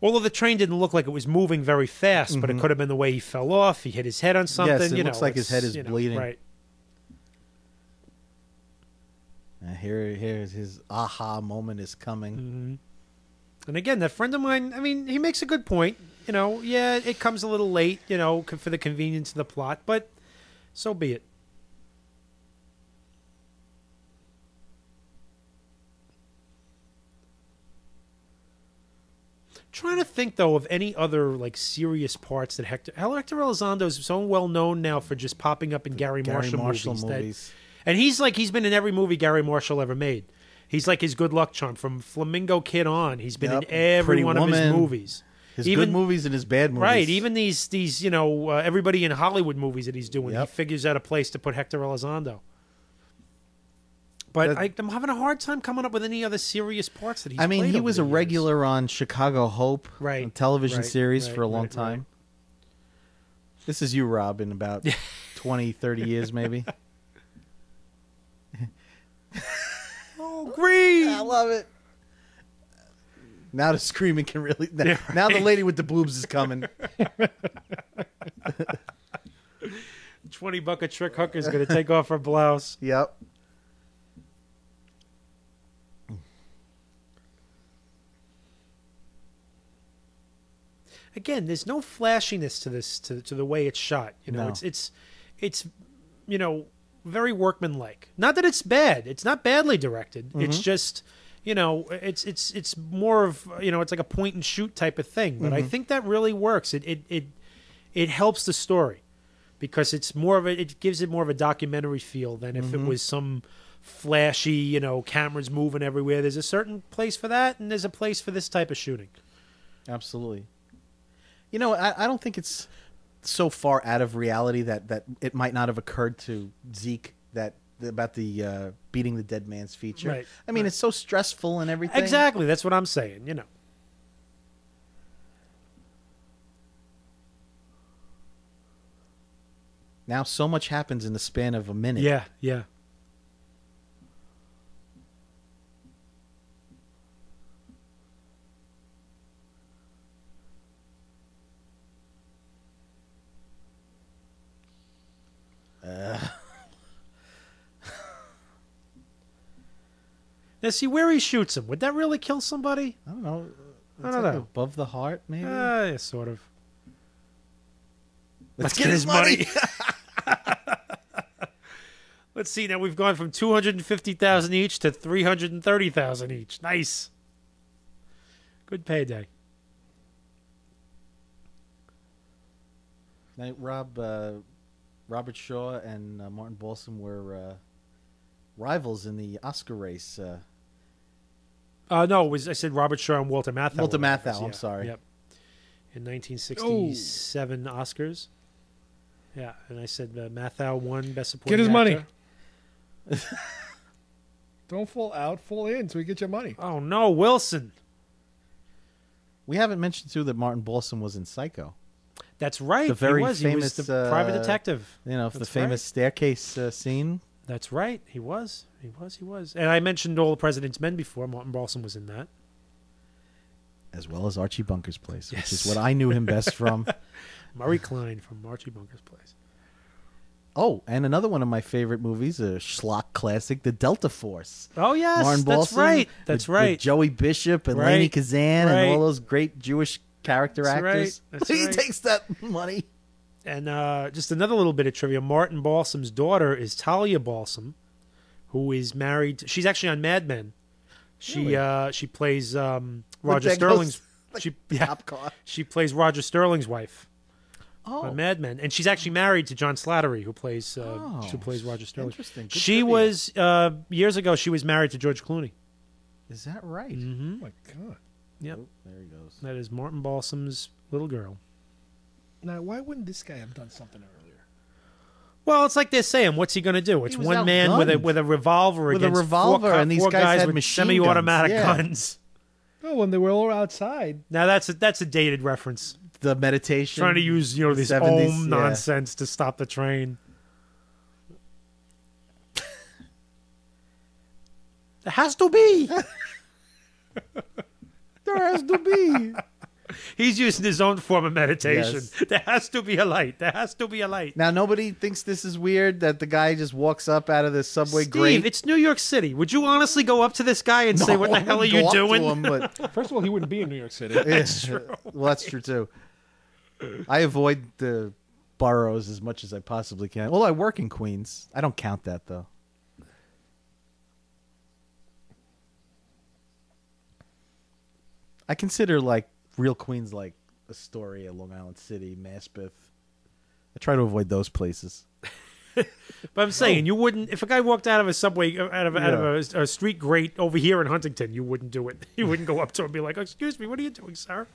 Although the train didn't look like it was moving very fast, but it could have been the way he fell off. He hit his head on something.
Yes, it
you
looks
know,
like his head is
you know,
bleeding.
Right.
Here's his aha moment is coming.
Mm-hmm. And again, that friend of mine, I mean, he makes a good point. You know, yeah, it comes a little late, you know, for the convenience of the plot, but so be it. trying to think though of any other like serious parts that Hector Elizondo is so well known now for just popping up in Gary Marshall movies. And he's been in every movie Gary Marshall ever made. He's like his good luck charm from Flamingo Kid on. He's been in every
Pretty
one
Woman,
of his movies.
His good movies and his bad movies.
Right, even these everybody in Hollywood movies that he's doing, he figures out a place to put Hector Elizondo. But I'm having a hard time coming up with any other serious parts that he's played. I mean,
he was a regular on Chicago Hope, a television series for a long time. This is you, Rob, in about 20, 30 years, maybe.
Oh, green!
I love it. Now the screaming can really... Now the lady with the boobs is coming.
$20 trick hooker's going to take off her blouse.
Yep.
Again, there's no flashiness to this, to the way it's shot. It's very workmanlike. Not that it's bad. It's not badly directed. Mm-hmm. It's just, it's more of, it's like a point and shoot type of thing. But I think that really works. It helps the story because it's more of it gives it more of a documentary feel than if it was some flashy, cameras moving everywhere. There's a certain place for that, and there's a place for this type of shooting.
Absolutely. I don't think it's so far out of reality that it might not have occurred to Zeke about the beating the dead man's feature.
Right.
I mean, it's so stressful and everything.
Exactly. That's what I'm saying,
Now so much happens in the span of a minute.
Yeah, yeah. Now, see where he shoots him. Would that really kill somebody?
I don't know.
I don't know.
Above the heart, maybe?
Yeah, sort of.
Let's get his money.
Let's see. Now we've gone from $250,000 each to $330,000 each. Nice. Good payday.
Now, Robert Shaw and Martin Balsam were rivals in the Oscar race.
No, I said Robert Shaw and Walter Matthau.
Walter Matthau, I'm sorry.
Yep. In 1967 Oscars. Yeah, and I said Matthau won Best Supporting
Get his
Actor.
money. Don't fall out, fall in, so we get your money.
Oh, no, Wilson.
We haven't mentioned, too, that Martin Balsam was in Psycho.
That's right.
The very
famous,
he was
the private detective.
The famous staircase scene.
That's right. He was. And I mentioned All the President's Men before. Martin Balsam was in that.
As well as Archie Bunker's Place, which is what I knew him best from.
Murray Klein from Archie Bunker's Place.
Oh, and another one of my favorite movies, a schlock classic, The Delta Force.
Oh, yes.
Martin Balsam,
That's right.
With Joey Bishop and Lainie Kazan and all those great Jewish character actors.
That's
he
right.
takes that money.
And just another little bit of trivia. Martin Balsam's daughter is Talia Balsam, who is married. She's actually on Mad Men. She plays Roger Sterling's. She plays Roger Sterling's wife on Mad Men, and she's actually married to John Slattery, who plays Roger Sterling.
Interesting. Good
She
trivia.
was years ago. She was married to George Clooney.
Is that right?
Mm-hmm.
Oh my God.
Yep.
Oh, there he goes.
That is Martin Balsam's little girl.
Now, why wouldn't this guy have done something earlier?
Well, it's like they're saying, what's he going to do? It's one man
outgunned.
with a revolver
With a
against
revolver,
four
and these
four
guys had
with
machine
semi-automatic
guns. Yeah.
guns.
Oh, when they were all outside.
Now that's a dated reference.
The meditation.
Trying to use this
70s,
Om nonsense to stop the train. There has to be.
There has to be.
He's using his own form of meditation.
Yes.
There has to be a light. There has to be a light.
Now, nobody thinks this is weird that the guy just walks up out of the subway
Steve,
grate.
it's New York City. Would you honestly go up to this guy and say, what the hell are you doing?
Him, but
First of all, he wouldn't be in New York City.
That's true.
Well, that's true, too. I avoid the boroughs as much as I possibly can. Well, I work in Queens. I don't count that, though. I consider, real queens like Astoria, Long Island City, Maspeth. I try to avoid those places.
But I'm saying you wouldn't. If a guy walked out of a subway, out of a street grate over here in Huntington, you wouldn't do it. You wouldn't go up to him and be like, "Excuse me, what are you doing, sir?"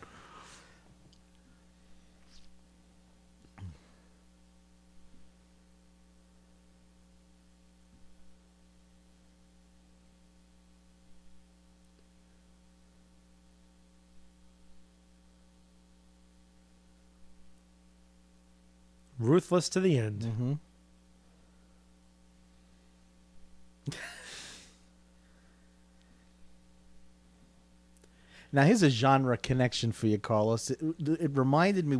Ruthless to the end.
Mm-hmm. Now here's a genre connection for you, Carlos. It reminded me.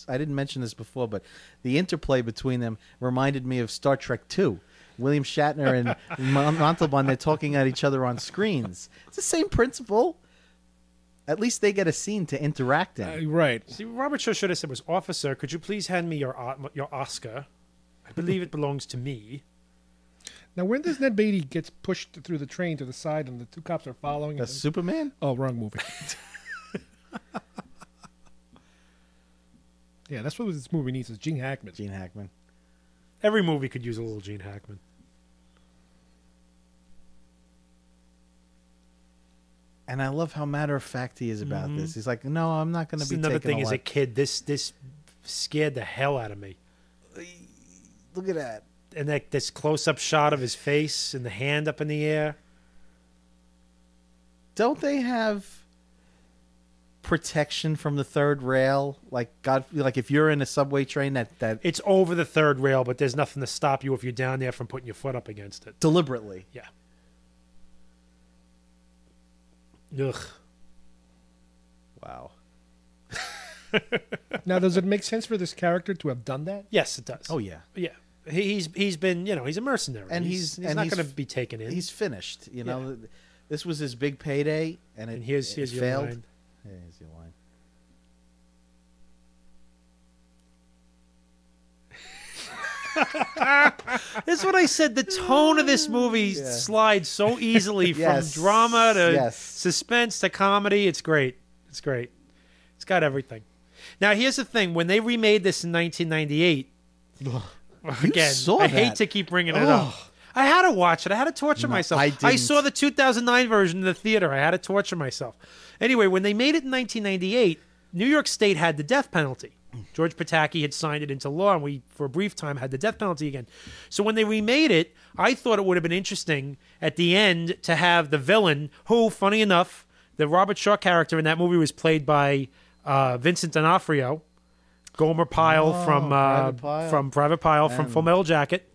I didn't mention this before, but the interplay between them reminded me of Star Trek II. William Shatner and Montalban, they're talking at each other on screens. It's the same principle. At least they get a scene to interact in.
Right.
See, Robert Shaw should have said was, "Officer, could you please hand me your Oscar? I believe it belongs to me."
Now, when does Ned Beatty gets pushed through the train to the side and the two cops are following?
That's Superman?
Oh, wrong movie. Yeah, that's what this movie needs is Gene Hackman.
Gene Hackman.
Every movie could use a little Gene Hackman.
And I love how matter of fact he is about this. He's like, "No, I'm not going to be."
Another thing,
a
as a kid, this scared the hell out of me.
Look at that.
And this close-up shot of his face and the hand up in the air.
Don't they have protection from the third rail? Like if you're in a subway train that
it's over the third rail, but there's nothing to stop you if you're down there from putting your foot up against it
deliberately.
Yeah. Ugh.
Wow.
Now, does it make sense for this character to have done that?
Yes, it does.
Oh yeah.
Yeah. He's been, he's a mercenary,
and
he's not going to be taken in.
He's finished. This was his big payday, and
here's
it
your
failed.
line.
Yeah, here's your line.
This is what I said. The tone of this movie slides so easily from drama to suspense to comedy. It's great. It's great. It's got everything. Now, here's the thing. When they remade this in 1998, again, I hate to keep bringing it up. I had to watch it. I had to torture myself. I saw the 2009 version in the theater. I had to torture myself. Anyway, when they made it in 1998, New York State had the death penalty. George Pataki had signed it into law, and we, for a brief time, had the death penalty again. So when they remade it, I thought it would have been interesting at the end to have the villain, who, funny enough, the Robert Shaw character in that movie was played by Vincent D'Onofrio, Gomer Pyle from Private Pyle from Full Metal Jacket.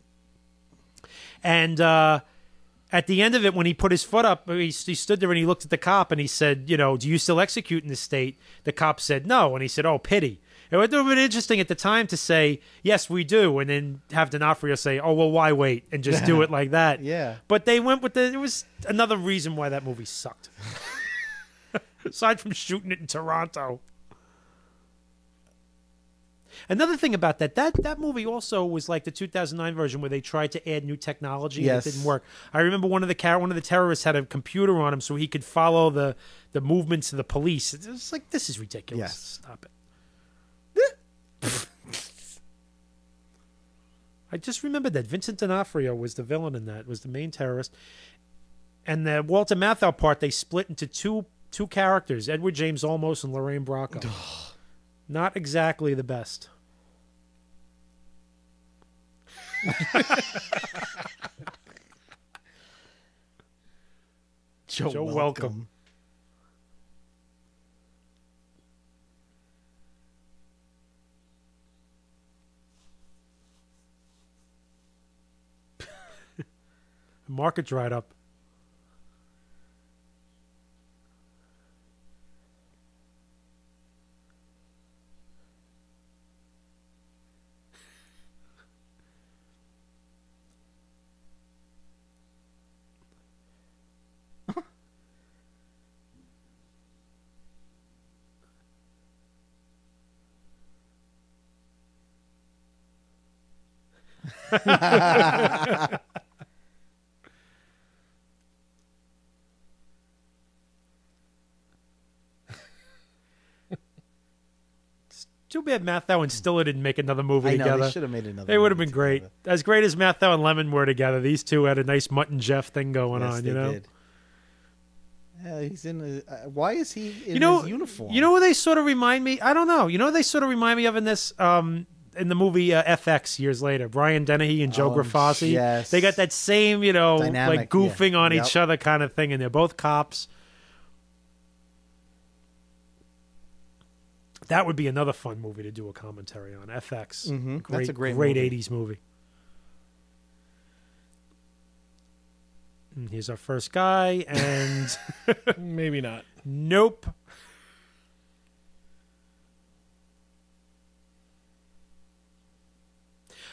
And at the end of it, when he put his foot up, he stood there and he looked at the cop and he said, do you still execute in this state? The cop said no. And he said, oh, pity. It would have been interesting at the time to say, yes, we do. And then have D'Onofrio say, oh, well, why wait? And just do it like that.
Yeah.
But they went with it was another reason why that movie sucked. Aside from shooting it in Toronto. Another thing about that movie also was like the 2009 version where they tried to add new technology and it didn't work. I remember one of the terrorists had a computer on him so he could follow the movements of the police. It was like, this is ridiculous.
Yes.
Stop it. I just remembered that Vincent D'Onofrio was the villain in that, was the main terrorist. And the Walter Matthau part, they split into two characters, Edward James Olmos and Lorraine Bracco. Not exactly the best.
Joe,
welcome. Market dried up. bad Matthau and Stiller didn't make another movie
I know,
together.
they should have made another
They would have
movie
been great.
together.
As great as Matthau and Lemon were together, these two had a nice Mutt and Jeff thing going
Yes,
on,
they
you know?
did. Yeah, he's in. Why is he in his uniform?
You know who they sort of remind me? I don't know. You know who they sort of remind me of in this, in the movie FX years later? Brian Dennehy and Joe Grafasi.
yes.
They got that same, you know,
Dynamic,
like goofing on
Yep.
each other kind of thing, and they're both cops. That would be another fun movie to do a commentary on. FX.
Mhm.
Great,
That's a great
great
movie.
80s movie. And here's our first guy, and
Maybe not.
nope.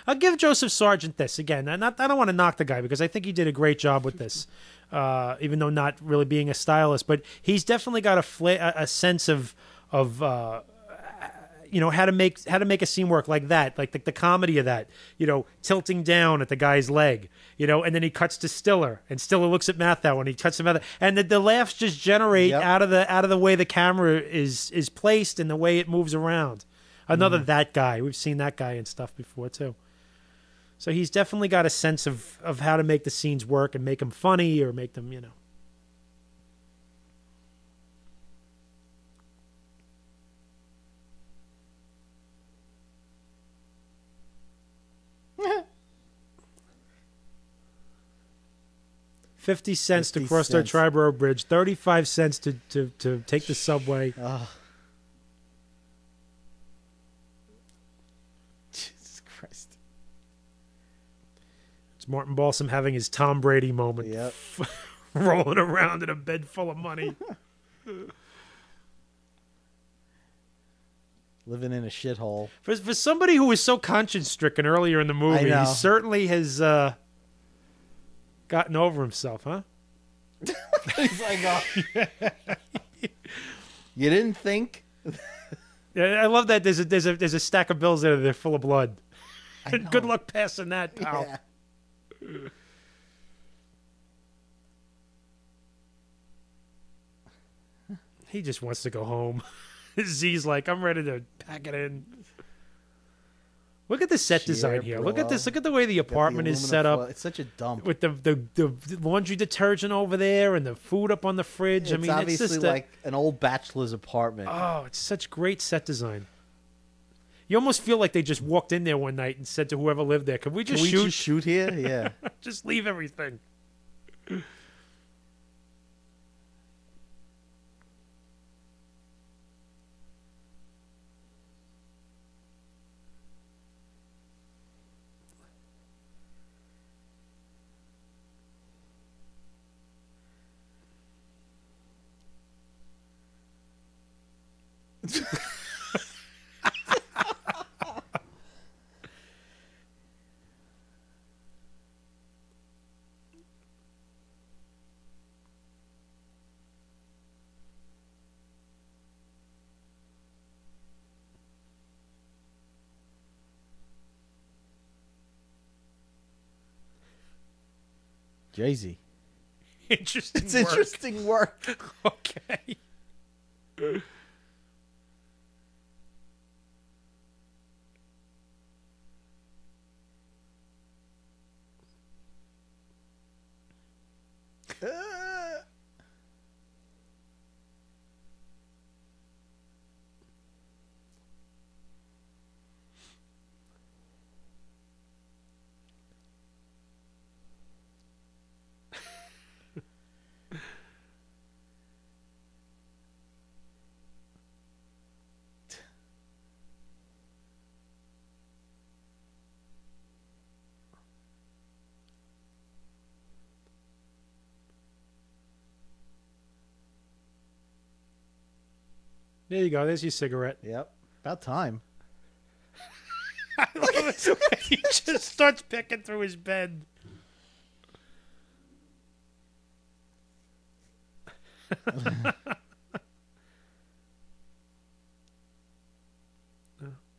I'll give Joseph Sargent this again. I don't want to knock the guy because I think he did a great job with this, even though not really being a stylist. But he's definitely got a sense of you know how to make a scene work like that, like the comedy of that. You know, tilting down at the guy's leg. You know, and then he cuts to Stiller, and Stiller looks at Matthau, and he cuts to Matthau, and the laughs just generate out of the way the camera is placed and the way it moves around. Another that guy. We've seen that guy and stuff before too. So he's definitely got a sense of how to make the scenes work and make them funny or make them, you know. $0.50 to cross the Triborough Bridge, 35 cents to take the subway.
Jesus Christ.
It's Martin Balsam having his Tom Brady moment.
Yep.
Rolling around in a bed full of money.
Living in a shithole.
For somebody who was so conscience-stricken earlier in the movie,
I know.
he certainly has gotten over himself, huh?
He's like, oh. You didn't think?
Yeah, I love that. There's a stack of bills there that are full of blood. Good luck passing that, pal.
Yeah.
He just wants to go home. Z's like, I'm ready to pack it in. Look at the set design here. Look at this. Look at the way the apartment is set up.
It's such a dump.
With the laundry detergent over there and the food up on the fridge.
It's obviously
it's just
like an old bachelor's apartment.
Oh, it's such great set design. You almost feel like they just walked in there one night and said to whoever lived there, "Can we just
shoot here? Yeah,
just leave everything."
Jay-Z.
Interesting.
It's
work.
interesting work.
Okay. There you go. There's your cigarette.
Yep. About time.
He just starts picking through his bed.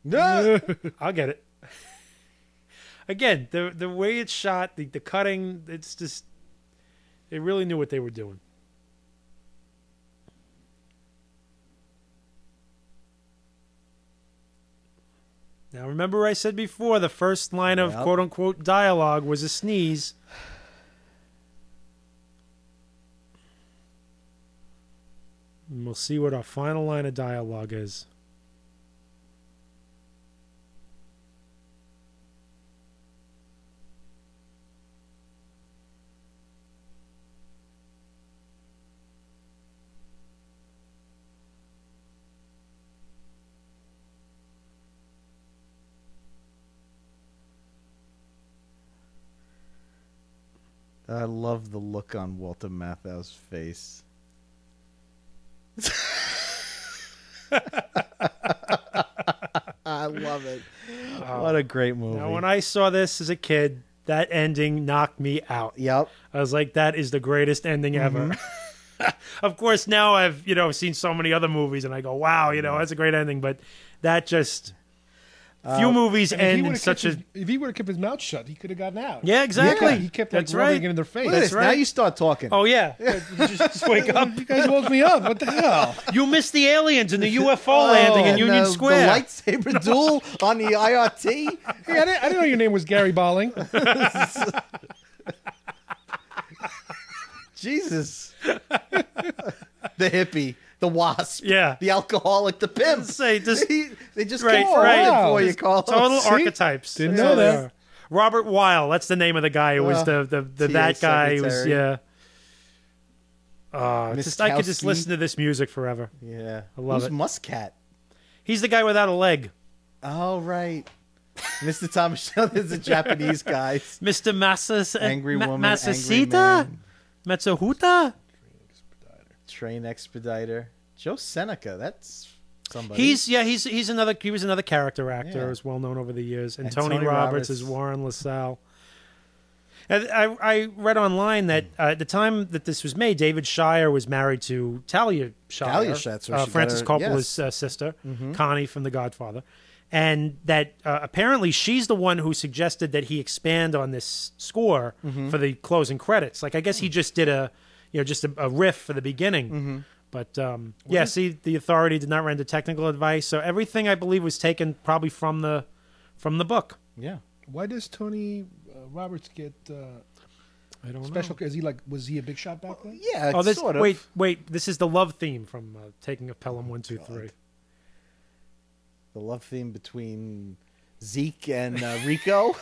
No.
I'll get it. Again, the way it's shot, the cutting, it's just they really knew what they were doing. Now, remember I said before, the first line of quote-unquote dialogue was a sneeze. And we'll see what our final line of dialogue is.
I love the look on Walter Matthau's face. I love it. What a great movie.
Now, when I saw this as a kid, that ending knocked me out.
Yep.
I was like, that is the greatest ending ever. Of course, now I've, seen so many other movies, and I go, wow, that's a great ending. But that just... Few movies end in such a...
If he would have kept his mouth shut, he could have gotten out.
Yeah, exactly.
Yeah, he kept rubbing it in their face.
That's right. Now you start talking.
Oh, yeah. just wake up.
You guys woke me up. What the hell?
You missed the aliens and the UFO landing in Union Square.
The lightsaber duel on the IRT.
Hey, I didn't know your name was Gary Bolling.
Jesus. The hippie. The wasp,
yeah,
the alcoholic, the pimp.
They just
right
for
you, Carlos.
Total archetypes.
Didn't know that.
Robert Weil, that's the name of the guy who was the that guy who was I could just listen to this music forever.
Yeah,
I love it.
Muscat?
He's the guy without a leg.
Oh right, Mr. Thomas. There's the Japanese guys.
Mr. Masas,
angry woman,
Masasita, Matsuhuta.
Train expediter. Joe Seneca, that's somebody.
He was another character actor who's well known over the years. And Tony Roberts is Warren LaSalle. And I read online that at the time that this was made, David Shire was married to Talia Shire, Francis Coppola's sister, Connie from The Godfather. And that apparently she's the one who suggested that he expand on this score for the closing credits. Like, I guess he just did a riff for the beginning. But the authority did not render technical advice, so everything I believe was taken probably from the book.
Yeah.
Why does Tony Roberts get
I don't
special?
know.
Was he a big shot back then?
Yeah. Sort of.
Wait. This is the love theme from Taking of Pelham 1, 2, 3.
The love theme between Zeke and Rico.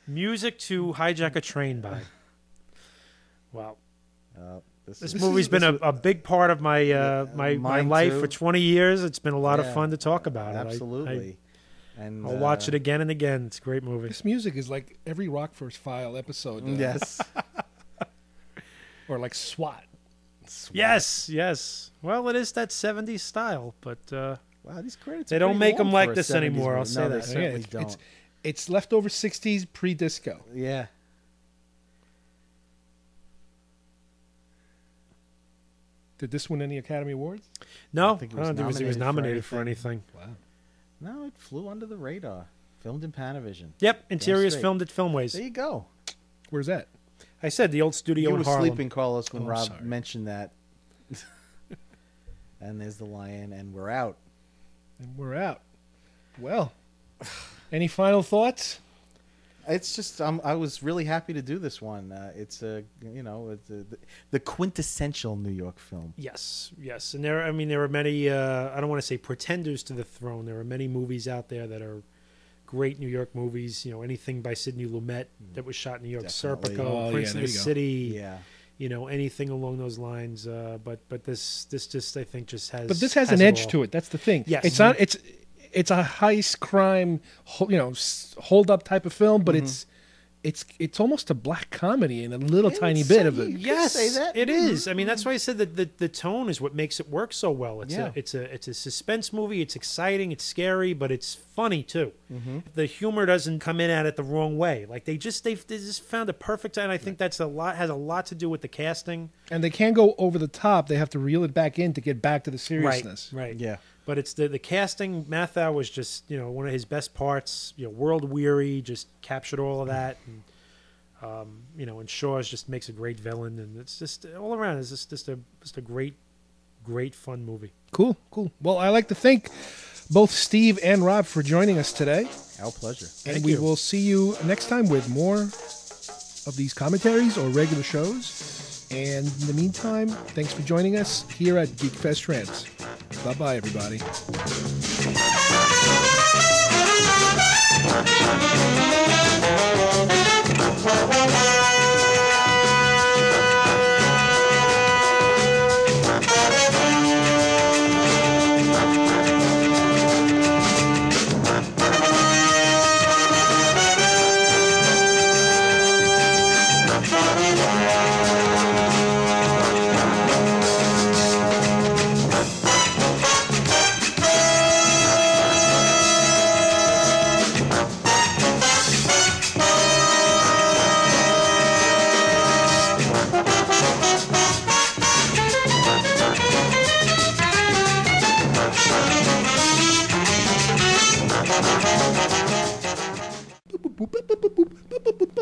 Music to Hijack a Train by. Wow.
This
movie's been a big part of my my life for 20 years. It's been a lot of fun to talk about.
Absolutely. And
I'll watch it again and again. It's a great movie.
This music is like every Rockford's File episode.
Yes.
Or like SWAT.
Yes. Well, it is that 70s style, but
wow, these credits
they don't make them like this anymore. I'll say that.
They certainly don't.
It's leftover 60s pre-disco.
Yeah.
Did this win any Academy Awards?
No, I don't think it was nominated for anything.
Wow.
No, it flew under the radar. Filmed in Panavision.
Yep, Interiors filmed at Filmways.
There you go.
Where's that?
I said the old studio in Harlem.
You were sleeping, Carlos, when Rob mentioned that. And there's the lion, and we're out.
Well, any final thoughts?
It's just I was really happy to do this one. It's the quintessential New York film.
Yes, and there are many. I don't want to say pretenders to the throne. There are many movies out there that are great New York movies. Anything by Sidney Lumet that was shot in New York, Serpico, Prince of the City.
Yeah.
Anything along those lines. But this just I think just has.
But this has an edge to it. That's the thing.
Yes,
it's not. It's a heist crime, hold up type of film, but it's almost a black comedy in a little tiny bit of it.
Yes, it is. I mean, that's why I said that the tone is what makes it work so well. It's a suspense movie. It's exciting. It's scary, but it's funny too. The humor doesn't come in at it the wrong way. Like they just found a perfect. And I think has a lot to do with the casting.
And they can't go over the top. They have to reel it back in to get back to the seriousness.
Right.
Yeah.
But it's the casting. Mathau was just one of his best parts. World weary, just captured all of that, and and Shaw's just makes a great villain, and it's just all around. It's just a great fun movie.
Cool. Well, I like to think both Steve and Rob for joining us today.
Our pleasure.
And we will see you next time with more of these commentaries or regular shows. And in the meantime, thanks for joining us here at Geekfest Rants. Bye-bye, everybody.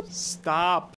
Stop.